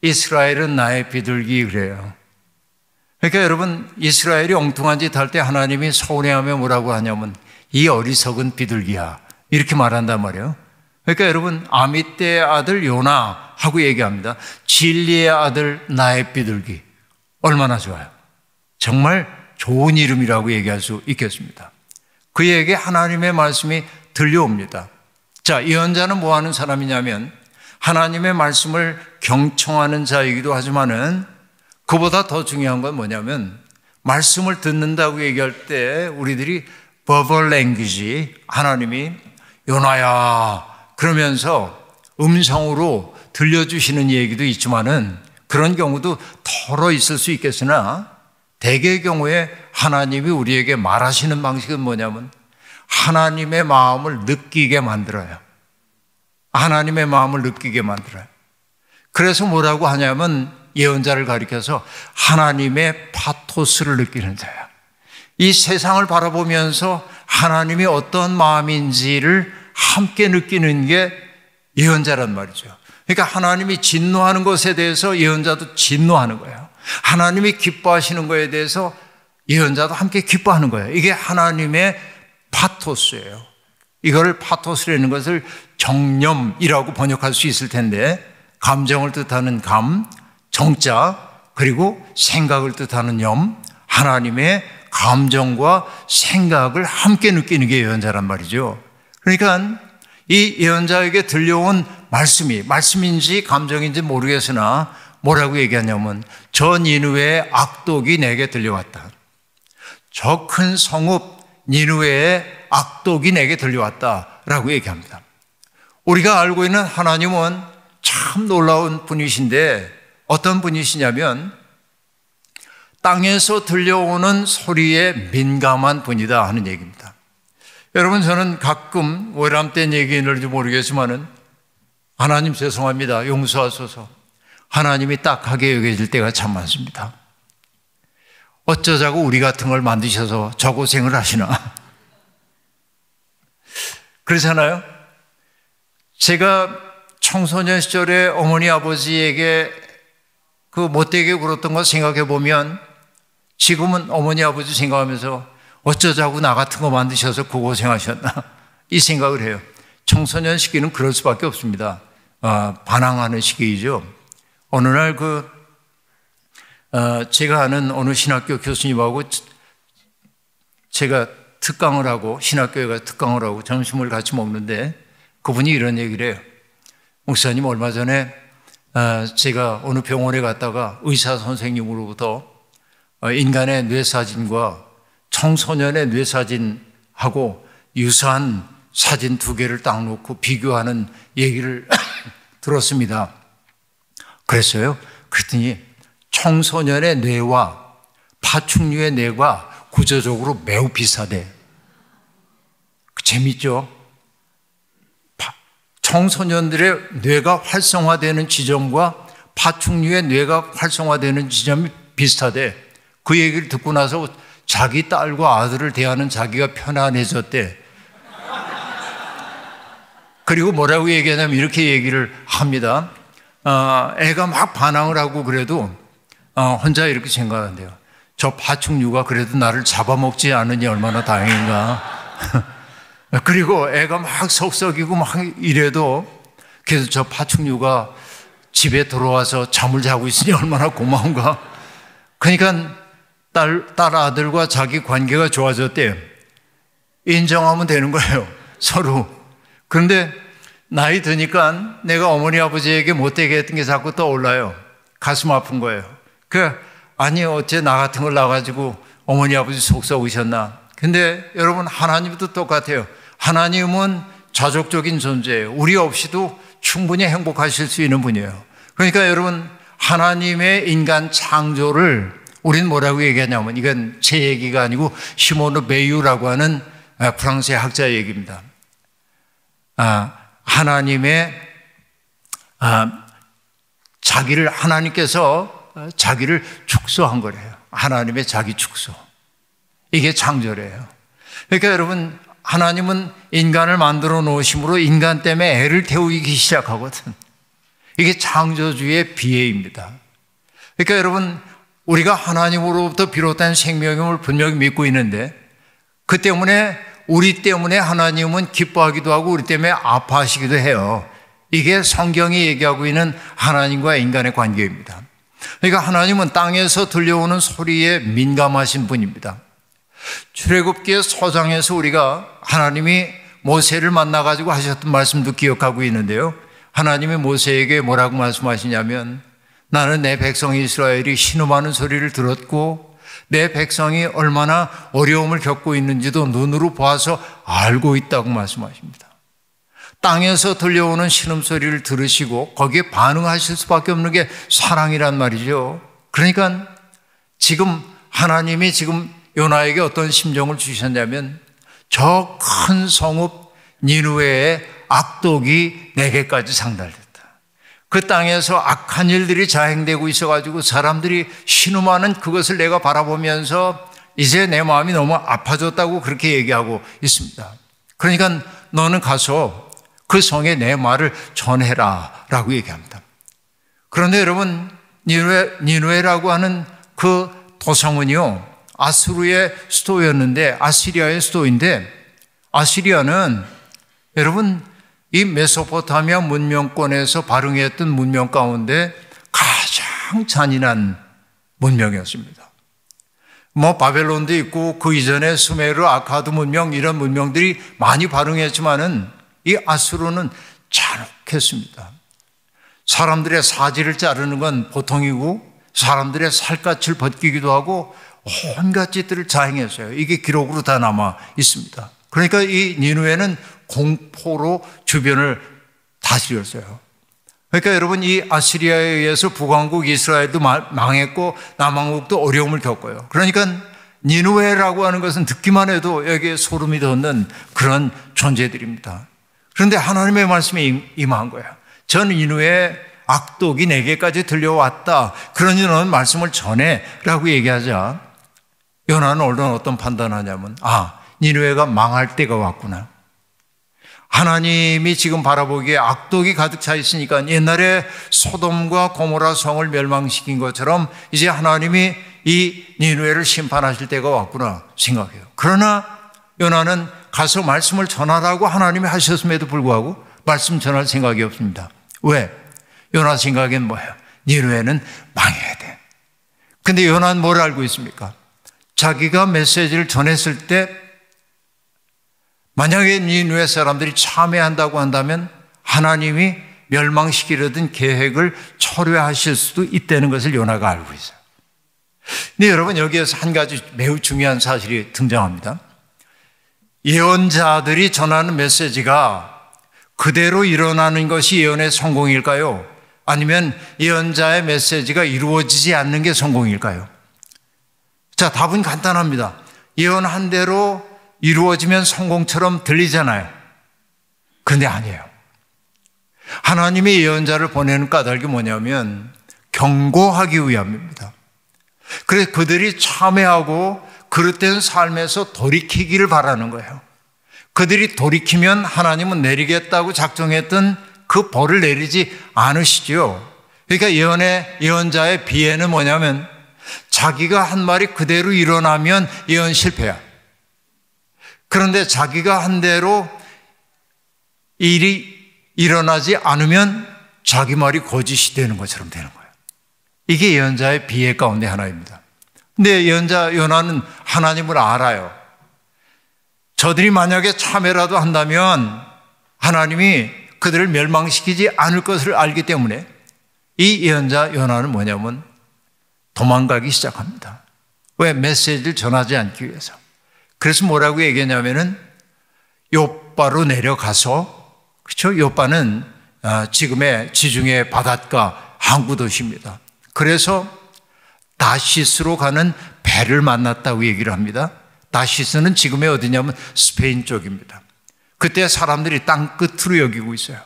이스라엘은 나의 비둘기 그래요. 그러니까 여러분, 이스라엘이 엉뚱한 짓 할 때 하나님이 서운해하며 뭐라고 하냐면 이 어리석은 비둘기야 이렇게 말한단 말이에요. 그러니까 여러분, 아미떼의 아들 요나 하고 얘기합니다. 진리의 아들 나의 비둘기. 얼마나 좋아요. 정말 좋은 이름이라고 얘기할 수 있겠습니다. 그에게 하나님의 말씀이 들려옵니다. 자, 예언자는 뭐 하는 사람이냐면 하나님의 말씀을 경청하는 자이기도 하지만은 그보다 더 중요한 건 뭐냐면 말씀을 듣는다고 얘기할 때 우리들이 verbal language, 하나님이 요나야 그러면서 음성으로 들려주시는 얘기도 있지만은 그런 경우도 덜어 있을 수 있겠으나 대개의 경우에 하나님이 우리에게 말하시는 방식은 뭐냐면 하나님의 마음을 느끼게 만들어요. 하나님의 마음을 느끼게 만들어요. 그래서 뭐라고 하냐면 예언자를 가리켜서 하나님의 파토스를 느끼는 자야. 이 세상을 바라보면서 하나님이 어떤 마음인지를 함께 느끼는 게 예언자란 말이죠. 그러니까 하나님이 진노하는 것에 대해서 예언자도 진노하는 거예요. 하나님이 기뻐하시는 것에 대해서 예언자도 함께 기뻐하는 거예요. 이게 하나님의 파토스예요. 이걸 파토스라는 것을 정념이라고 번역할 수 있을 텐데, 감정을 뜻하는 감, 정자, 그리고 생각을 뜻하는 염, 하나님의 감정과 생각을 함께 느끼는 게 예언자란 말이죠. 그러니까 이 예언자에게 들려온 말씀인지 감정인지 모르겠으나 뭐라고 얘기하냐면 저 니느웨의 악독이 내게 들려왔다. 저 큰 성읍 니느웨의 악독이 내게 들려왔다라고 얘기합니다. 우리가 알고 있는 하나님은 참 놀라운 분이신데 어떤 분이시냐면 땅에서 들려오는 소리에 민감한 분이다 하는 얘기입니다. 여러분, 저는 가끔 외람된 얘기인지 모르겠지만은 하나님 죄송합니다, 용서하소서, 하나님이 딱하게 여겨질 때가 참 많습니다. 어쩌자고 우리 같은 걸 만드셔서 저 고생을 하시나. 그렇잖아요. 제가 청소년 시절에 어머니 아버지에게 그 못되게 굴었던 거 생각해 보면 지금은 어머니 아버지 생각하면서 어쩌자고 나 같은 거 만드셔서 그 고생하셨나 이 생각을 해요. 청소년 시기는 그럴 수밖에 없습니다. 반항하는 시기이죠. 어느 날 제가 아는 어느 신학교 교수님하고 제가 특강을 하고, 신학교에 가서 특강을 하고 점심을 같이 먹는데 그분이 이런 얘기를 해요. 목사님, 얼마 전에 제가 어느 병원에 갔다가 의사 선생님으로부터 인간의 뇌사진과 청소년의 뇌사진하고 유사한 사진 2개를 딱 놓고 비교하는 얘기를 들었습니다. 그랬어요. 그랬더니 청소년의 뇌와 파충류의 뇌가 구조적으로 매우 비슷하대. 재밌죠? 청소년들의 뇌가 활성화되는 지점과 파충류의 뇌가 활성화되는 지점이 비슷하대. 그 얘기를 듣고 나서 자기 딸과 아들을 대하는 자기가 편안해졌대. 그리고 뭐라고 얘기하냐면 이렇게 얘기를 합니다. 애가 막 반항을 하고 그래도 혼자 이렇게 생각한대요. 저 파충류가 그래도 나를 잡아먹지 않으니 얼마나 다행인가. 그리고 애가 막 속썩이고 막 이래도 그래서 저 파충류가 집에 들어와서 잠을 자고 있으니 얼마나 고마운가. 그러니까 딸 아들과 자기 관계가 좋아졌대요. 인정하면 되는 거예요, 서로. 그런데 나이 드니까 내가 어머니 아버지에게 못되게 했던 게 자꾸 떠올라요. 가슴 아픈 거예요. 아니 어째 나 같은 걸 놔가지고 어머니 아버지 속 썩으셨나. 근데 여러분, 하나님도 똑같아요. 하나님은 자족적인 존재예요. 우리 없이도 충분히 행복하실 수 있는 분이에요. 그러니까 여러분, 하나님의 인간 창조를 우리는 뭐라고 얘기하냐면, 이건 제 얘기가 아니고 시모노 베유라고 하는 프랑스의 학자의 얘기입니다. 하나님의 하나님께서 자기를 축소한 거래요. 하나님의 자기 축소. 이게 창조래요. 그러니까 여러분, 하나님은 인간을 만들어 놓으심으로 인간 때문에 애를 태우기 시작하거든. 이게 창조주의 비애입니다. 그러니까 여러분, 우리가 하나님으로부터 비롯된 생명임을 분명히 믿고 있는데, 그 때문에 우리 때문에 하나님은 기뻐하기도 하고 우리 때문에 아파하시기도 해요. 이게 성경이 얘기하고 있는 하나님과 인간의 관계입니다. 그러니까 하나님은 땅에서 들려오는 소리에 민감하신 분입니다. 출애굽기의 서장에서 우리가 하나님이 모세를 만나가지고 하셨던 말씀도 기억하고 있는데요. 하나님이 모세에게 뭐라고 말씀하시냐면, 나는 내 백성 이스라엘이 신음하는 소리를 들었고 내 백성이 얼마나 어려움을 겪고 있는지도 눈으로 보아서 알고 있다고 말씀하십니다. 땅에서 들려오는 신음소리를 들으시고 거기에 반응하실 수밖에 없는 게 사랑이란 말이죠. 그러니까 지금 하나님이 지금 요나에게 어떤 심정을 주셨냐면, 저 큰 성읍 니느웨의 악독이 내게까지 상달됐다. 그 땅에서 악한 일들이 자행되고 있어가지고 사람들이 신음하는 그것을 내가 바라보면서 이제 내 마음이 너무 아파졌다고 그렇게 얘기하고 있습니다. 그러니까 너는 가서 그 성에 내 말을 전해라 라고 얘기합니다. 그런데 여러분, 니느웨라고 하는 그 도성은요, 아수르의 수도였는데, 아시리아의 수도인데, 아시리아는 여러분 이 메소포타미아 문명권에서 발흥했던 문명 가운데 가장 잔인한 문명이었습니다. 바벨론도 있고 그 이전에 수메르, 아카드 문명, 이런 문명들이 많이 발흥했지만은 이 아수르는 잔혹했습니다. 사람들의 사지를 자르는 건 보통이고 사람들의 살갗을 벗기기도 하고 온갖 짓들을 자행했어요. 이게 기록으로 다 남아 있습니다. 그러니까 이 니느웨는 공포로 주변을 다스렸어요. 그러니까 여러분, 이 아시리아에 의해서 북왕국 이스라엘도 망했고 남왕국도 어려움을 겪어요. 그러니까 니느웨라고 하는 것은 듣기만 해도 여기에 소름이 돋는 그런 존재들입니다. 그런데 하나님의 말씀이 임한 거예요. 전 니느웨의 악독이 내게까지 들려왔다. 그러니 너는 말씀을 전해라고 얘기하자 요나는 어떤 판단하냐면, 니느웨가 망할 때가 왔구나. 하나님이 지금 바라보기에 악독이 가득 차 있으니까 옛날에 소돔과 고모라 성을 멸망시킨 것처럼 이제 하나님이 이 니느웨를 심판하실 때가 왔구나 생각해요. 그러나 요나는 가서 말씀을 전하라고 하나님이 하셨음에도 불구하고 말씀 전할 생각이 없습니다. 왜? 요나 생각엔 뭐예요? 니느웨는 망해야 돼. 근데 요나는 뭘 알고 있습니까? 자기가 메시지를 전했을 때 만약에 니느웨 사람들이 참여한다고 한다면 하나님이 멸망시키려던 계획을 철회하실 수도 있다는 것을 요나가 알고 있어요. 근데 여러분, 여기에서 한 가지 매우 중요한 사실이 등장합니다. 예언자들이 전하는 메시지가 그대로 일어나는 것이 예언의 성공일까요? 아니면 예언자의 메시지가 이루어지지 않는 게 성공일까요? 자, 답은 간단합니다. 예언한 대로 이루어지면 성공처럼 들리잖아요. 그런데 아니에요. 하나님의 예언자를 보내는 까닭이 뭐냐면 경고하기 위함입니다. 그래서 그들이 참회하고 그릇된 삶에서 돌이키기를 바라는 거예요. 그들이 돌이키면 하나님은 내리겠다고 작정했던 그 벌을 내리지 않으시죠. 그러니까 예언자의 비애는 뭐냐면 자기가 한 말이 그대로 일어나면 예언 실패야. 그런데 자기가 한 대로 일이 일어나지 않으면 자기 말이 거짓이 되는 것처럼 되는 거예요. 이게 예언자의 비애 가운데 하나입니다. 근데 예언자 요나는 하나님을 알아요. 저들이 만약에 참회라도 한다면 하나님이 그들을 멸망시키지 않을 것을 알기 때문에 이 예언자 요나는 뭐냐면 도망가기 시작합니다. 왜? 메시지를 전하지 않기 위해서. 그래서 뭐라고 얘기했냐면은 요빠로 내려가서, 그렇죠? 요빠는 지금의 지중해 바닷가 항구 도시입니다. 그래서 다시스로 가는 배를 만났다고 얘기를 합니다. 다시스는 지금의 어디냐면 스페인 쪽입니다. 그때 사람들이 땅 끝으로 여기고 있어요.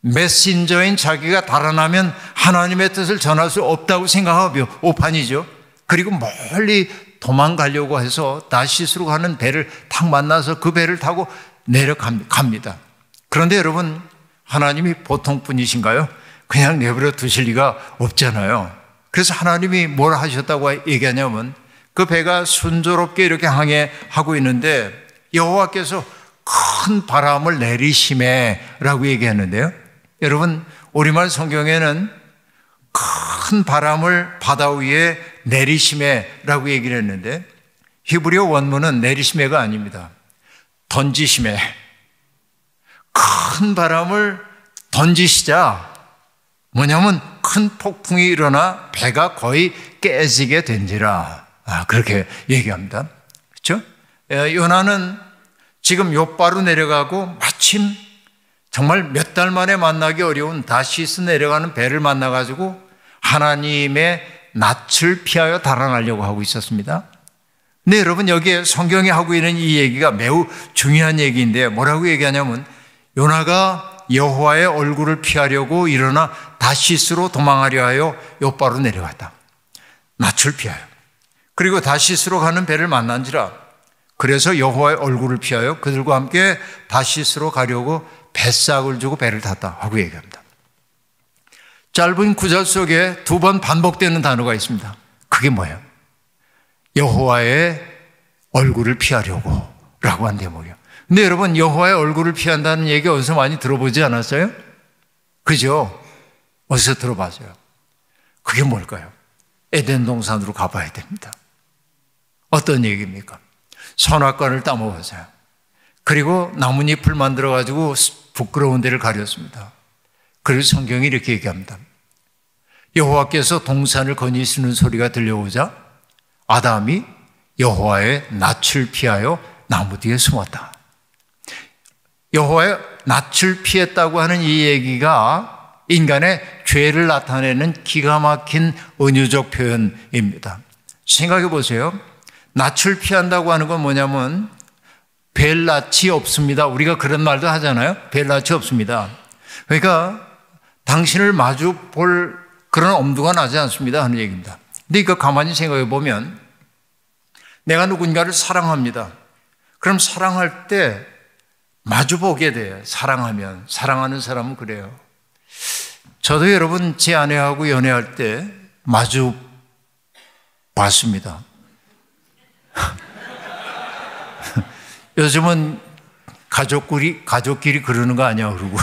메신저인 자기가 달아나면 하나님의 뜻을 전할 수 없다고 생각하며 오판이죠. 그리고 멀리 도망가려고 해서 다시스로 가는 배를 탁 만나서 그 배를 타고 내려갑니다. 그런데 여러분, 하나님이 보통 분이신가요? 그냥 내버려 두실 리가 없잖아요. 그래서 하나님이 뭘 하셨다고 얘기하냐면 그 배가 순조롭게 이렇게 항해하고 있는데 여호와께서 큰 바람을 내리시매라고 얘기했는데요. 여러분, 우리말 성경에는 큰 바람을 바다 위에 내리시매라고 얘기를 했는데 히브리어 원문은 내리시매가 아닙니다. 던지시매. 큰 바람을 던지시자 뭐냐면 큰 폭풍이 일어나 배가 거의 깨지게 된지라. 그렇게 얘기합니다. 그렇죠? 요나는 지금 요바로 내려가고 마침 정말 몇 달 만에 만나기 어려운 다시스 내려가는 배를 만나가지고 하나님의 낯을 피하여 달아나려고 하고 있었습니다. 근데 여러분, 여기에 성경이 하고 있는 이 얘기가 매우 중요한 얘기인데 뭐라고 얘기하냐면 요나가 여호와의 얼굴을 피하려고 일어나 다시스로 도망하려 하여 요바로 내려갔다. 낯을 피하여. 그리고 다시스로 가는 배를 만난지라. 그래서 여호와의 얼굴을 피하여 그들과 함께 다시스로 가려고 뱃삭을 주고 배를 탔다 하고 얘기합니다. 짧은 구절 속에 두 번 반복되는 단어가 있습니다. 그게 뭐예요? 여호와의 얼굴을 피하려고 라고 한 대목이에요. 근데 여러분, 여호와의 얼굴을 피한다는 얘기 어디서 많이 들어보지 않았어요? 그죠? 어디서 들어봤어요? 그게 뭘까요? 에덴 동산으로 가봐야 됩니다. 어떤 얘기입니까? 선악과를 따먹었어요. 그리고 나뭇잎을 만들어가지고 부끄러운 데를 가렸습니다. 그래서 성경이 이렇게 얘기합니다. 여호와께서 동산을 거니시는 소리가 들려오자 아담이 여호와의 낯을 피하여 나무 뒤에 숨었다. 여호와의 낯을 피했다고 하는 이 얘기가 인간의 죄를 나타내는 기가 막힌 은유적 표현입니다. 생각해 보세요. 낯을 피한다고 하는 건 뭐냐면 뵐 낯이 없습니다. 우리가 그런 말도 하잖아요. 뵐 낯이 없습니다. 그러니까 당신을 마주 볼 그런 엄두가 나지 않습니다 하는 얘기입니다. 근데 이거 가만히 생각해 보면 내가 누군가를 사랑합니다. 그럼 사랑할 때 마주 보게 돼요. 사랑하면. 사랑하는 사람은 그래요. 저도 여러분 제 아내하고 연애할 때 마주 봤습니다. 요즘은 가족끼리 그러는 거 아니야 그러고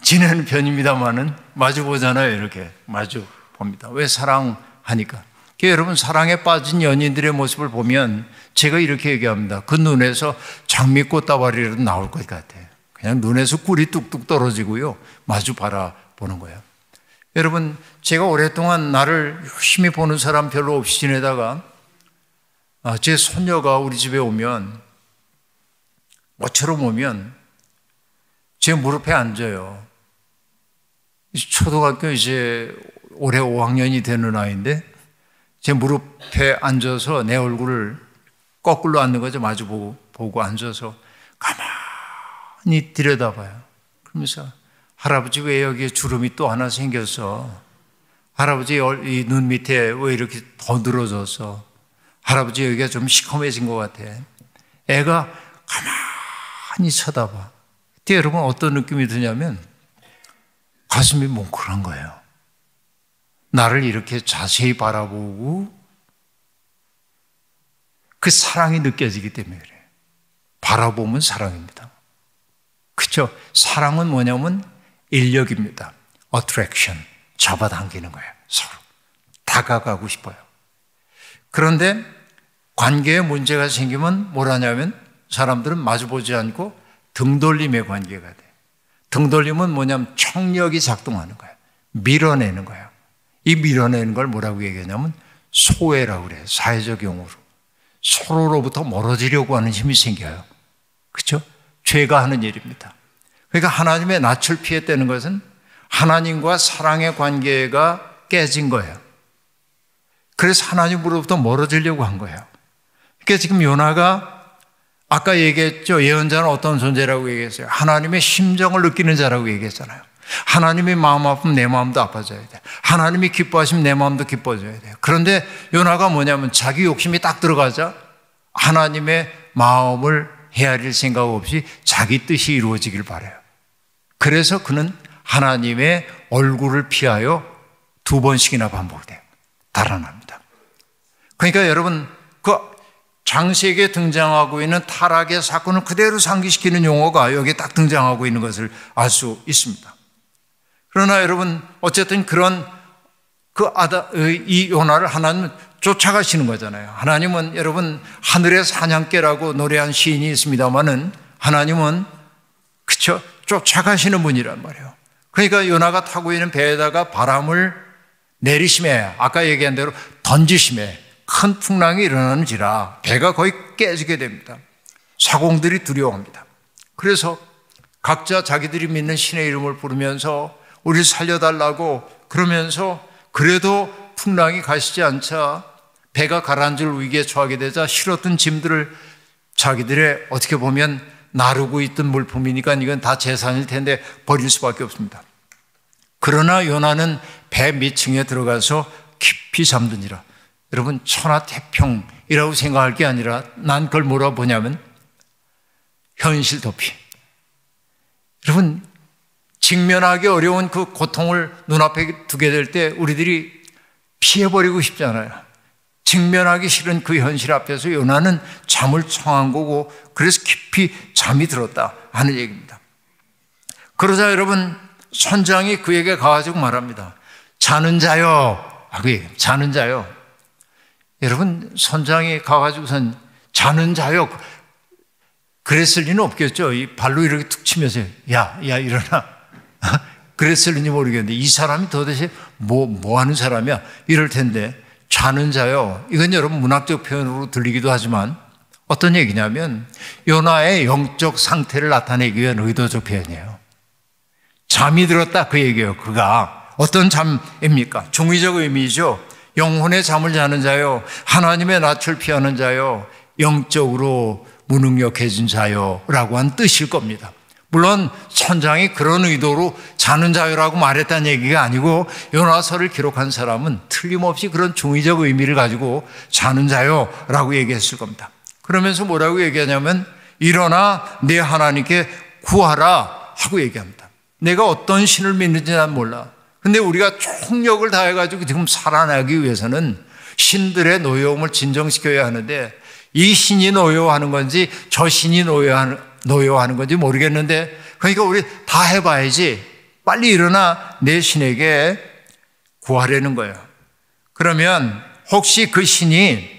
지내는 편입니다만은 마주 보잖아요. 이렇게 마주 봅니다. 왜? 사랑하니까. 여러분 사랑에 빠진 연인들의 모습을 보면 제가 이렇게 얘기합니다. 그 눈에서 장미꽃 다발이라도 나올 것 같아요. 그냥 눈에서 꿀이 뚝뚝 떨어지고요. 마주 바라보는 거예요. 여러분 제가 오랫동안 나를 열심히 보는 사람 별로 없이 지내다가 제 손녀가 우리 집에 오면 모처럼 오면 제 무릎에 앉아요. 초등학교 이제 올해 5학년이 되는 아이인데 제 무릎에 앉아서 내 얼굴을 거꾸로 앉는 거죠. 마주 보고 앉아서 가만히 들여다봐요. 그러면서 할아버지 왜 여기에 주름이 또 하나 생겼어? 할아버지 이 눈 밑에 왜 이렇게 더 늘어졌어? 할아버지 여기가 좀 시커매진 것 같아. 애가 가만히 쳐다봐. 그때 여러분 어떤 느낌이 드냐면 가슴이 뭉클한 거예요. 나를 이렇게 자세히 바라보고 그 사랑이 느껴지기 때문에 그래요. 바라보면 사랑입니다. 그렇죠? 사랑은 뭐냐면 인력입니다. attraction, 잡아당기는 거예요. 서로 다가가고 싶어요. 그런데 관계에 문제가 생기면 뭐라냐면 사람들은 마주보지 않고 등돌림의 관계가 돼요. 등돌림은 뭐냐면 청력이 작동하는 거예요. 밀어내는 거예요. 이 밀어내는 걸 뭐라고 얘기하냐면 소외라고 그래요. 사회적 용어로. 서로로부터 멀어지려고 하는 힘이 생겨요. 그렇죠? 죄가 하는 일입니다. 그러니까 하나님의 낯을 피했다는 것은 하나님과 사랑의 관계가 깨진 거예요. 그래서 하나님으로부터 멀어지려고 한 거예요. 그러니까 지금 요나가 아까 얘기했죠. 예언자는 어떤 존재라고 얘기했어요. 하나님의 심정을 느끼는 자라고 얘기했잖아요. 하나님이 마음 아프면 내 마음도 아파져야 돼. 하나님이 기뻐하시면 내 마음도 기뻐져야 돼요. 그런데 요나가 뭐냐면 자기 욕심이 딱 들어가자 하나님의 마음을 헤아릴 생각 없이 자기 뜻이 이루어지길 바라요. 그래서 그는 하나님의 얼굴을 피하여 2번씩이나 반복돼요. 달아납니다. 그러니까 여러분 그 창세기에 등장하고 있는 타락의 사건을 그대로 상기시키는 용어가 여기에 딱 등장하고 있는 것을 알 수 있습니다. 그러나 여러분 어쨌든 그런 이 요나를 하나님은 쫓아가시는 거잖아요. 하나님은 여러분 하늘의 사냥개라고 노래한 시인이 있습니다만은 하나님은 그쵸 쫓아가시는 분이란 말이에요. 그러니까 요나가 타고 있는 배에다가 바람을 내리심에 아까 얘기한 대로 던지심에 큰 풍랑이 일어나는지라 배가 거의 깨지게 됩니다. 사공들이 두려워합니다. 그래서 각자 자기들이 믿는 신의 이름을 부르면서 우리를 살려달라고 그러면서 그래도 풍랑이 가시지 않자 배가 가라앉을 위기에 처하게 되자 실었던 짐들을 자기들의 어떻게 보면 나르고 있던 물품이니까 이건 다 재산일 텐데 버릴 수밖에 없습니다. 그러나 요나는 배 밑층에 들어가서 깊이 잠드니라. 여러분 천하태평이라고 생각할 게 아니라 난 그걸 뭐라고 보냐면 현실 도피. 여러분 직면하기 어려운 그 고통을 눈앞에 두게 될 때 우리들이 피해버리고 싶잖아요. 직면하기 싫은 그 현실 앞에서 요나는 잠을 청한 거고 그래서 깊이 잠이 들었다 하는 얘기입니다. 그러자 여러분 선장이 그에게 가가지고 말합니다. 자는 자요. 자는 자요. 여러분 선장이 가가지고선 자는 자요. 그랬을 리는 없겠죠. 이 발로 이렇게 툭 치면서 야 일어나. 그랬을지 모르겠는데 이 사람이 도대체 뭐 하는 사람이야? 이럴 텐데 자는 자요. 이건 여러분 문학적 표현으로 들리기도 하지만 어떤 얘기냐면 요나의 영적 상태를 나타내기 위한 의도적 표현이에요. 잠이 들었다 그 얘기예요. 그가 어떤 잠입니까? 중의적 의미죠. 영혼의 잠을 자는 자요, 하나님의 낯을 피하는 자요, 영적으로 무능력해진 자요 라고 한 뜻일 겁니다. 물론 천장이 그런 의도로 자는 자요라고 말했다는 얘기가 아니고 요나서를 기록한 사람은 틀림없이 그런 중의적 의미를 가지고 자는 자요라고 얘기했을 겁니다. 그러면서 뭐라고 얘기하냐면 일어나 내 하나님께 구하라 하고 얘기합니다. 내가 어떤 신을 믿는지 난 몰라. 근데 우리가 총력을 다해가지고 지금 살아나기 위해서는 신들의 노여움을 진정시켜야 하는데 이 신이 노여워하는 건지 저 신이 노여워하는 건지 모르겠는데 그러니까 우리 다 해봐야지. 빨리 일어나 내 신에게 구하려는 거예요. 그러면 혹시 그 신이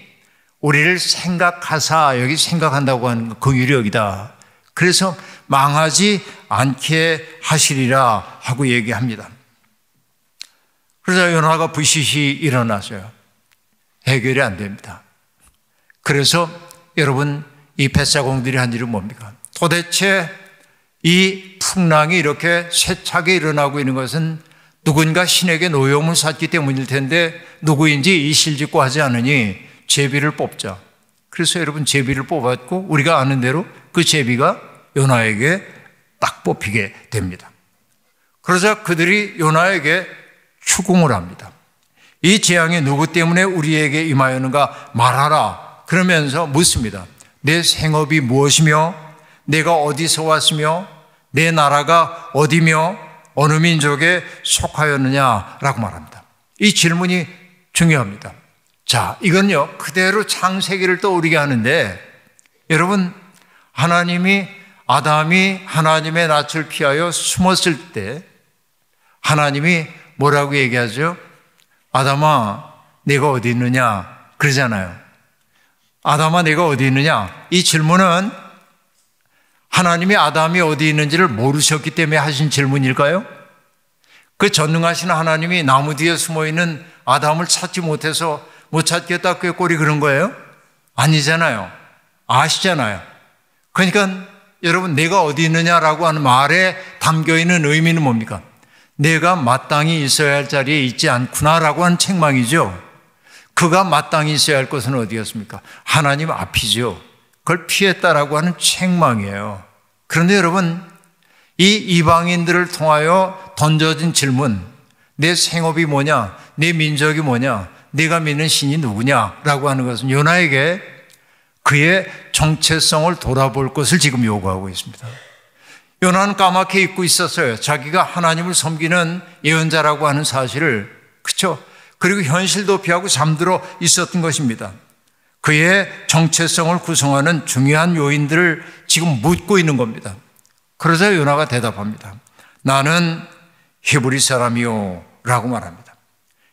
우리를 생각하사, 여기 생각한다고 하는 거 그 유력이다. 그래서 망하지 않게 하시리라 하고 얘기합니다. 그러자 요나가 부시시 일어나서요. 해결이 안 됩니다. 그래서 여러분 이 뱃사공들이 한 일은 뭡니까? 도대체 이 풍랑이 이렇게 세차게 일어나고 있는 것은 누군가 신에게 노여움을 샀기 때문일 텐데 누구인지 이실직고 하지 않으니 제비를 뽑자. 그래서 여러분 제비를 뽑았고 우리가 아는 대로 그 제비가 요나에게 딱 뽑히게 됩니다. 그러자 그들이 요나에게 추궁을 합니다. 이 재앙이 누구 때문에 우리에게 임하였는가 말하라. 그러면서 묻습니다. 내 생업이 무엇이며 내가 어디서 왔으며 내 나라가 어디며 어느 민족에 속하였느냐라고 말합니다. 이 질문이 중요합니다. 자, 이건요 그대로 창세기를 떠오르게 하는데 여러분 하나님이 아담이 하나님의 낯을 피하여 숨었을 때 하나님이 뭐라고 얘기하죠? 아담아 내가 어디 있느냐 그러잖아요. 아담아 내가 어디 있느냐 이 질문은 하나님이 아담이 어디 있는지를 모르셨기 때문에 하신 질문일까요? 그 전능하신 하나님이 나무 뒤에 숨어있는 아담을 찾지 못해서 못 찾겠다 그 꼴이 그런 거예요? 아니잖아요. 아시잖아요. 그러니까 여러분 내가 어디 있느냐라고 하는 말에 담겨있는 의미는 뭡니까? 내가 마땅히 있어야 할 자리에 있지 않구나라고 하는 책망이죠. 그가 마땅히 있어야 할 곳은 어디였습니까? 하나님 앞이죠. 그걸 피했다라고 하는 책망이에요. 그런데 여러분 이 이방인들을 통하여 던져진 질문, 내 생업이 뭐냐, 내 민족이 뭐냐, 내가 믿는 신이 누구냐라고 하는 것은 요나에게 그의 정체성을 돌아볼 것을 지금 요구하고 있습니다. 요나는 까맣게 잊고 있었어요. 자기가 하나님을 섬기는 예언자라고 하는 사실을. 그렇죠? 그리고 현실도 피하고 잠들어 있었던 것입니다. 그의 정체성을 구성하는 중요한 요인들을 지금 묻고 있는 겁니다. 그러자 요나가 대답합니다. 나는 히브리 사람이요 라고 말합니다.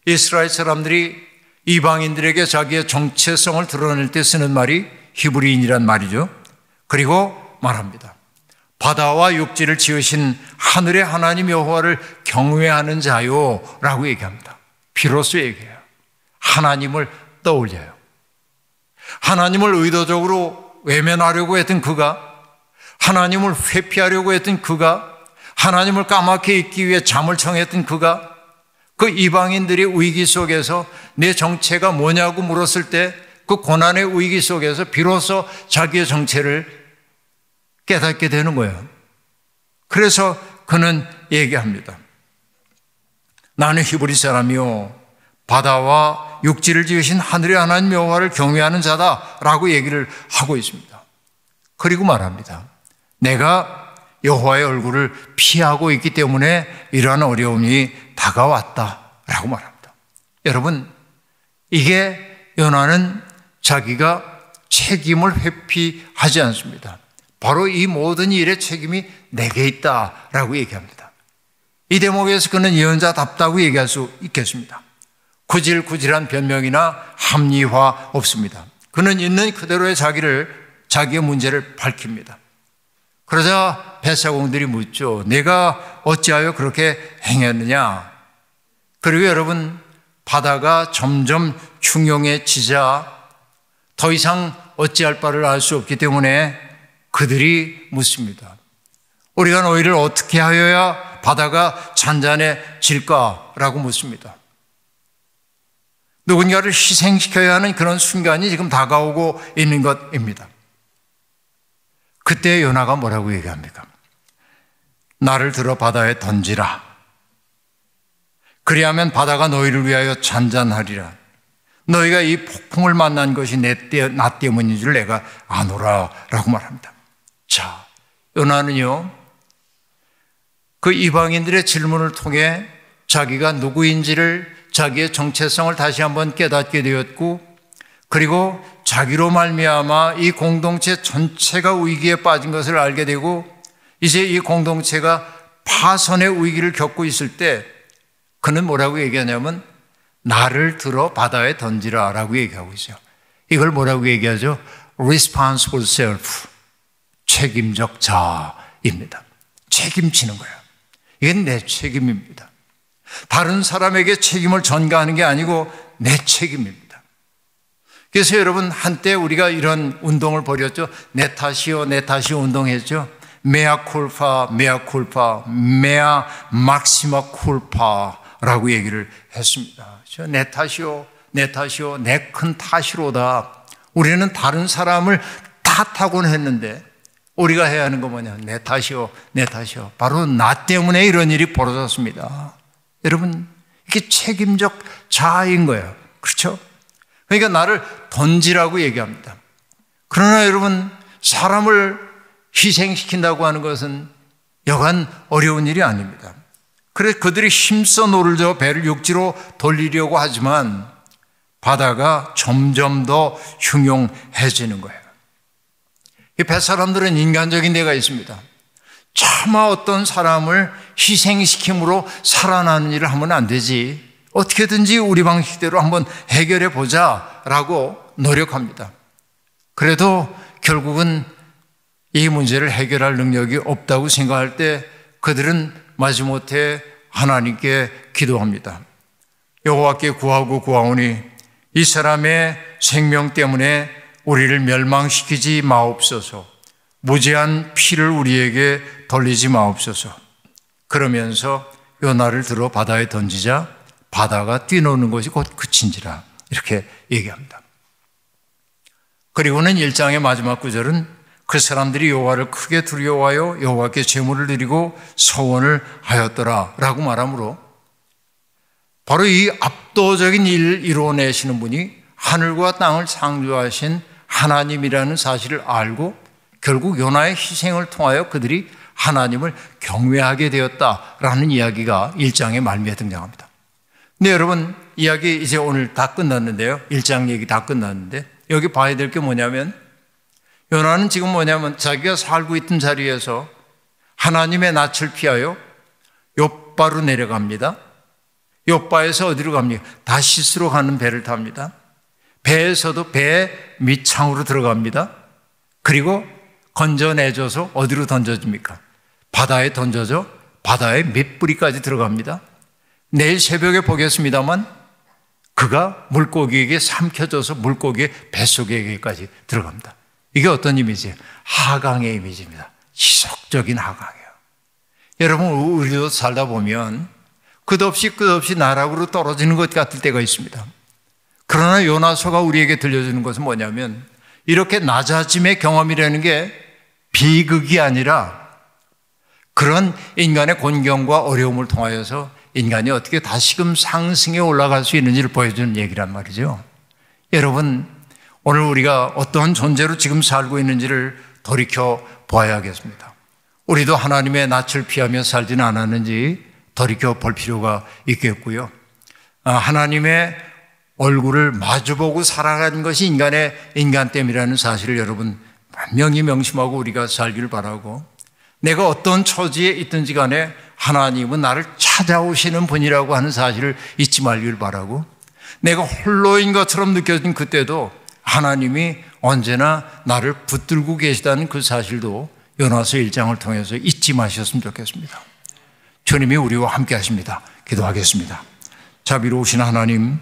이스라엘 사람들이 이방인들에게 자기의 정체성을 드러낼 때 쓰는 말이 히브리인이란 말이죠. 그리고 말합니다. 바다와 육지를 지으신 하늘의 하나님 여호와를 경외하는 자요 라고 얘기합니다. 비로소 얘기해요. 하나님을 떠올려요. 하나님을 의도적으로 외면하려고 했던 그가, 하나님을 회피하려고 했던 그가, 하나님을 까맣게 잊기 위해 잠을 청했던 그가, 그 이방인들의 위기 속에서 내 정체가 뭐냐고 물었을 때 그 고난의 위기 속에서 비로소 자기의 정체를 깨닫게 되는 거예요. 그래서 그는 얘기합니다. 나는 히브리 사람이요 바다와 육지를 지으신 하늘의 하나님 여호와를 경외하는 자다라고 얘기를 하고 있습니다. 그리고 말합니다. 내가 여호와의 얼굴을 피하고 있기 때문에 이러한 어려움이 다가왔다라고 말합니다. 여러분, 이게 요나는 자기가 책임을 회피하지 않습니다. 바로 이 모든 일의 책임이 내게 있다라고 얘기합니다. 이 대목에서 그는 예언자답다고 얘기할 수 있겠습니다. 구질구질한 변명이나 합리화 없습니다. 그는 있는 그대로의 자기의 문제를 밝힙니다. 그러자 뱃사공들이 묻죠. 내가 어찌하여 그렇게 행했느냐? 그리고 여러분, 바다가 점점 흉흉해지자 더 이상 어찌할 바를 알 수 없기 때문에 그들이 묻습니다. 우리가 너희를 어떻게 하여야 바다가 잔잔해질까라고 묻습니다. 누군가를 희생시켜야 하는 그런 순간이 지금 다가오고 있는 것입니다. 그때 요나가 뭐라고 얘기합니까? 나를 들어 바다에 던지라. 그리하면 바다가 너희를 위하여 잔잔하리라. 너희가 이 폭풍을 만난 것이 나 때문인 줄 내가 아노라 라고 말합니다. 자, 요나는요, 그 이방인들의 질문을 통해 자기가 누구인지를, 자기의 정체성을 다시 한번 깨닫게 되었고, 그리고 자기로 말미암아 이 공동체 전체가 위기에 빠진 것을 알게 되고, 이제 이 공동체가 파선의 위기를 겪고 있을 때 그는 뭐라고 얘기하냐면 나를 들어 바다에 던지라 라고 얘기하고 있어요. 이걸 뭐라고 얘기하죠? responsible self, 책임적 자입니다. 책임지는 거예요. 이건 내 책임입니다. 다른 사람에게 책임을 전가하는 게 아니고 내 책임입니다. 그래서 여러분, 한때 우리가 이런 운동을 벌였죠. 내 탓이요, 내 탓이요 운동했죠. 메아 쿨파, 메아 쿨파, 메아 막시마 쿨파라고 얘기를 했습니다. 내 탓이요, 내 탓이요, 내 큰 탓이로다. 우리는 다른 사람을 탓하곤 했는데 우리가 해야 하는 거 뭐냐? 내 탓이요, 내 탓이요. 바로 나 때문에 이런 일이 벌어졌습니다. 여러분, 이게 책임적 자아인 거예요. 그렇죠? 그러니까 나를 던지라고 얘기합니다. 그러나 여러분, 사람을 희생시킨다고 하는 것은 여간 어려운 일이 아닙니다. 그래서 그들이 힘써 노를 저어 배를 육지로 돌리려고 하지만 바다가 점점 더 흉흉해지는 거예요. 이 뱃사람들은 인간적인 데가 있습니다. 차마 어떤 사람을 희생시킴으로 살아나는 일을 하면 안 되지. 어떻게든지 우리 방식대로 한번 해결해 보자라고 노력합니다. 그래도 결국은 이 문제를 해결할 능력이 없다고 생각할 때 그들은 마지못해 하나님께 기도합니다. 여호와께 구하고 구하오니 이 사람의 생명 때문에 우리를 멸망시키지 마옵소서. 무죄한 피를 우리에게 돌리지 마옵소서. 그러면서 요나를 들어 바다에 던지자 바다가 뛰노는 것이 곧 그친지라 이렇게 얘기합니다. 그리고는 1장의 마지막 구절은 그 사람들이 여호와를 크게 두려워하여 여호와께 제물을 드리고 서원을 하였더라 라고 말하므로 바로 이 압도적인 일을 이루어내시는 분이 하늘과 땅을 창조하신 하나님이라는 사실을 알고 결국 요나의 희생을 통하여 그들이 하나님을 경외하게 되었다라는 이야기가 1장의 말미에 등장합니다. 네, 여러분, 이야기 이제 오늘 다 끝났는데요. 1장 얘기 다 끝났는데 여기 봐야 될 게 뭐냐면 요나는 지금 뭐냐면 자기가 살고 있던 자리에서 하나님의 낯을 피하여 욥바로 내려갑니다. 욥바에서 어디로 갑니까? 다시스로 가는 배를 탑니다. 배에서도 배 밑창으로 들어갑니다. 그리고 건져내줘서 어디로 던져집니까? 바다에 던져져 바다의 밑뿌리까지 들어갑니다. 내일 새벽에 보겠습니다만 그가 물고기에게 삼켜져서 물고기의 뱃속에게까지 들어갑니다. 이게 어떤 이미지예요? 하강의 이미지입니다. 지속적인 하강이에요. 여러분, 우리도 살다 보면 끝없이 나락으로 떨어지는 것 같을 때가 있습니다. 그러나 요나서가 우리에게 들려주는 것은 뭐냐면 이렇게 낮아짐의 경험이라는 게 비극이 아니라 그런 인간의 곤경과 어려움을 통하여서 인간이 어떻게 다시금 상승에 올라갈 수 있는지를 보여주는 얘기란 말이죠. 여러분, 오늘 우리가 어떤 존재로 지금 살고 있는지를 돌이켜 보아야겠습니다. 우리도 하나님의 낯을 피하며 살지는 않았는지 돌이켜 볼 필요가 있겠고요. 하나님의 얼굴을 마주보고 살아가는 것이 인간의 인간됨이라는 사실을 여러분 분명히 명심하고 우리가 살기를 바라고, 내가 어떤 처지에 있든지 간에 하나님은 나를 찾아오시는 분이라고 하는 사실을 잊지 말기를 바라고, 내가 홀로인 것처럼 느껴진 그때도 하나님이 언제나 나를 붙들고 계시다는 그 사실도 요나서 1장을 통해서 잊지 마셨으면 좋겠습니다. 주님이 우리와 함께 하십니다. 기도하겠습니다. 자비로우신 하나님,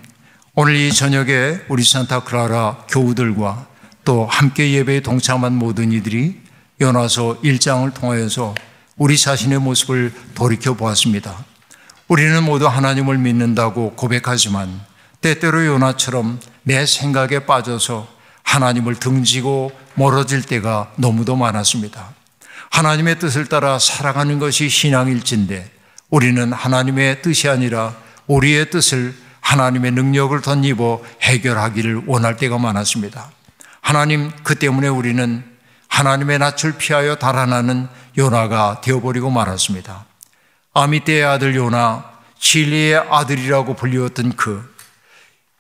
오늘 이 저녁에 우리 산타클라라 교우들과 또 함께 예배에 동참한 모든 이들이 요나서 1장을 통하여서 우리 자신의 모습을 돌이켜 보았습니다. 우리는 모두 하나님을 믿는다고 고백하지만 때때로 요나처럼 내 생각에 빠져서 하나님을 등지고 멀어질 때가 너무도 많았습니다. 하나님의 뜻을 따라 살아가는 것이 신앙일진데 우리는 하나님의 뜻이 아니라 우리의 뜻을 하나님의 능력을 덧입어 해결하기를 원할 때가 많았습니다. 하나님, 그 때문에 우리는 하나님의 낯을 피하여 달아나는 요나가 되어버리고 말았습니다. 아미떼의 아들 요나, 진리의 아들이라고 불리웠던 그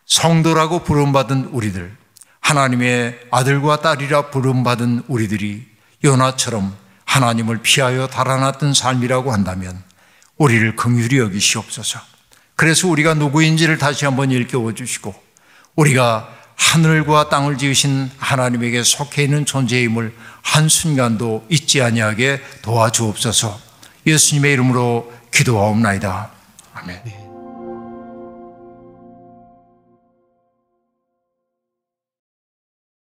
성도라고 부름받은 우리들, 하나님의 아들과 딸이라 부름받은 우리들이 요나처럼 하나님을 피하여 달아났던 삶이라고 한다면 우리를 긍휼히 여기시옵소서. 그래서 우리가 누구인지를 다시 한번 일깨워 주시고 우리가 하늘과 땅을 지으신 하나님에게 속해 있는 존재임을 한순간도 잊지 아니하게 도와주옵소서. 예수님의 이름으로 기도하옵나이다. 아멘.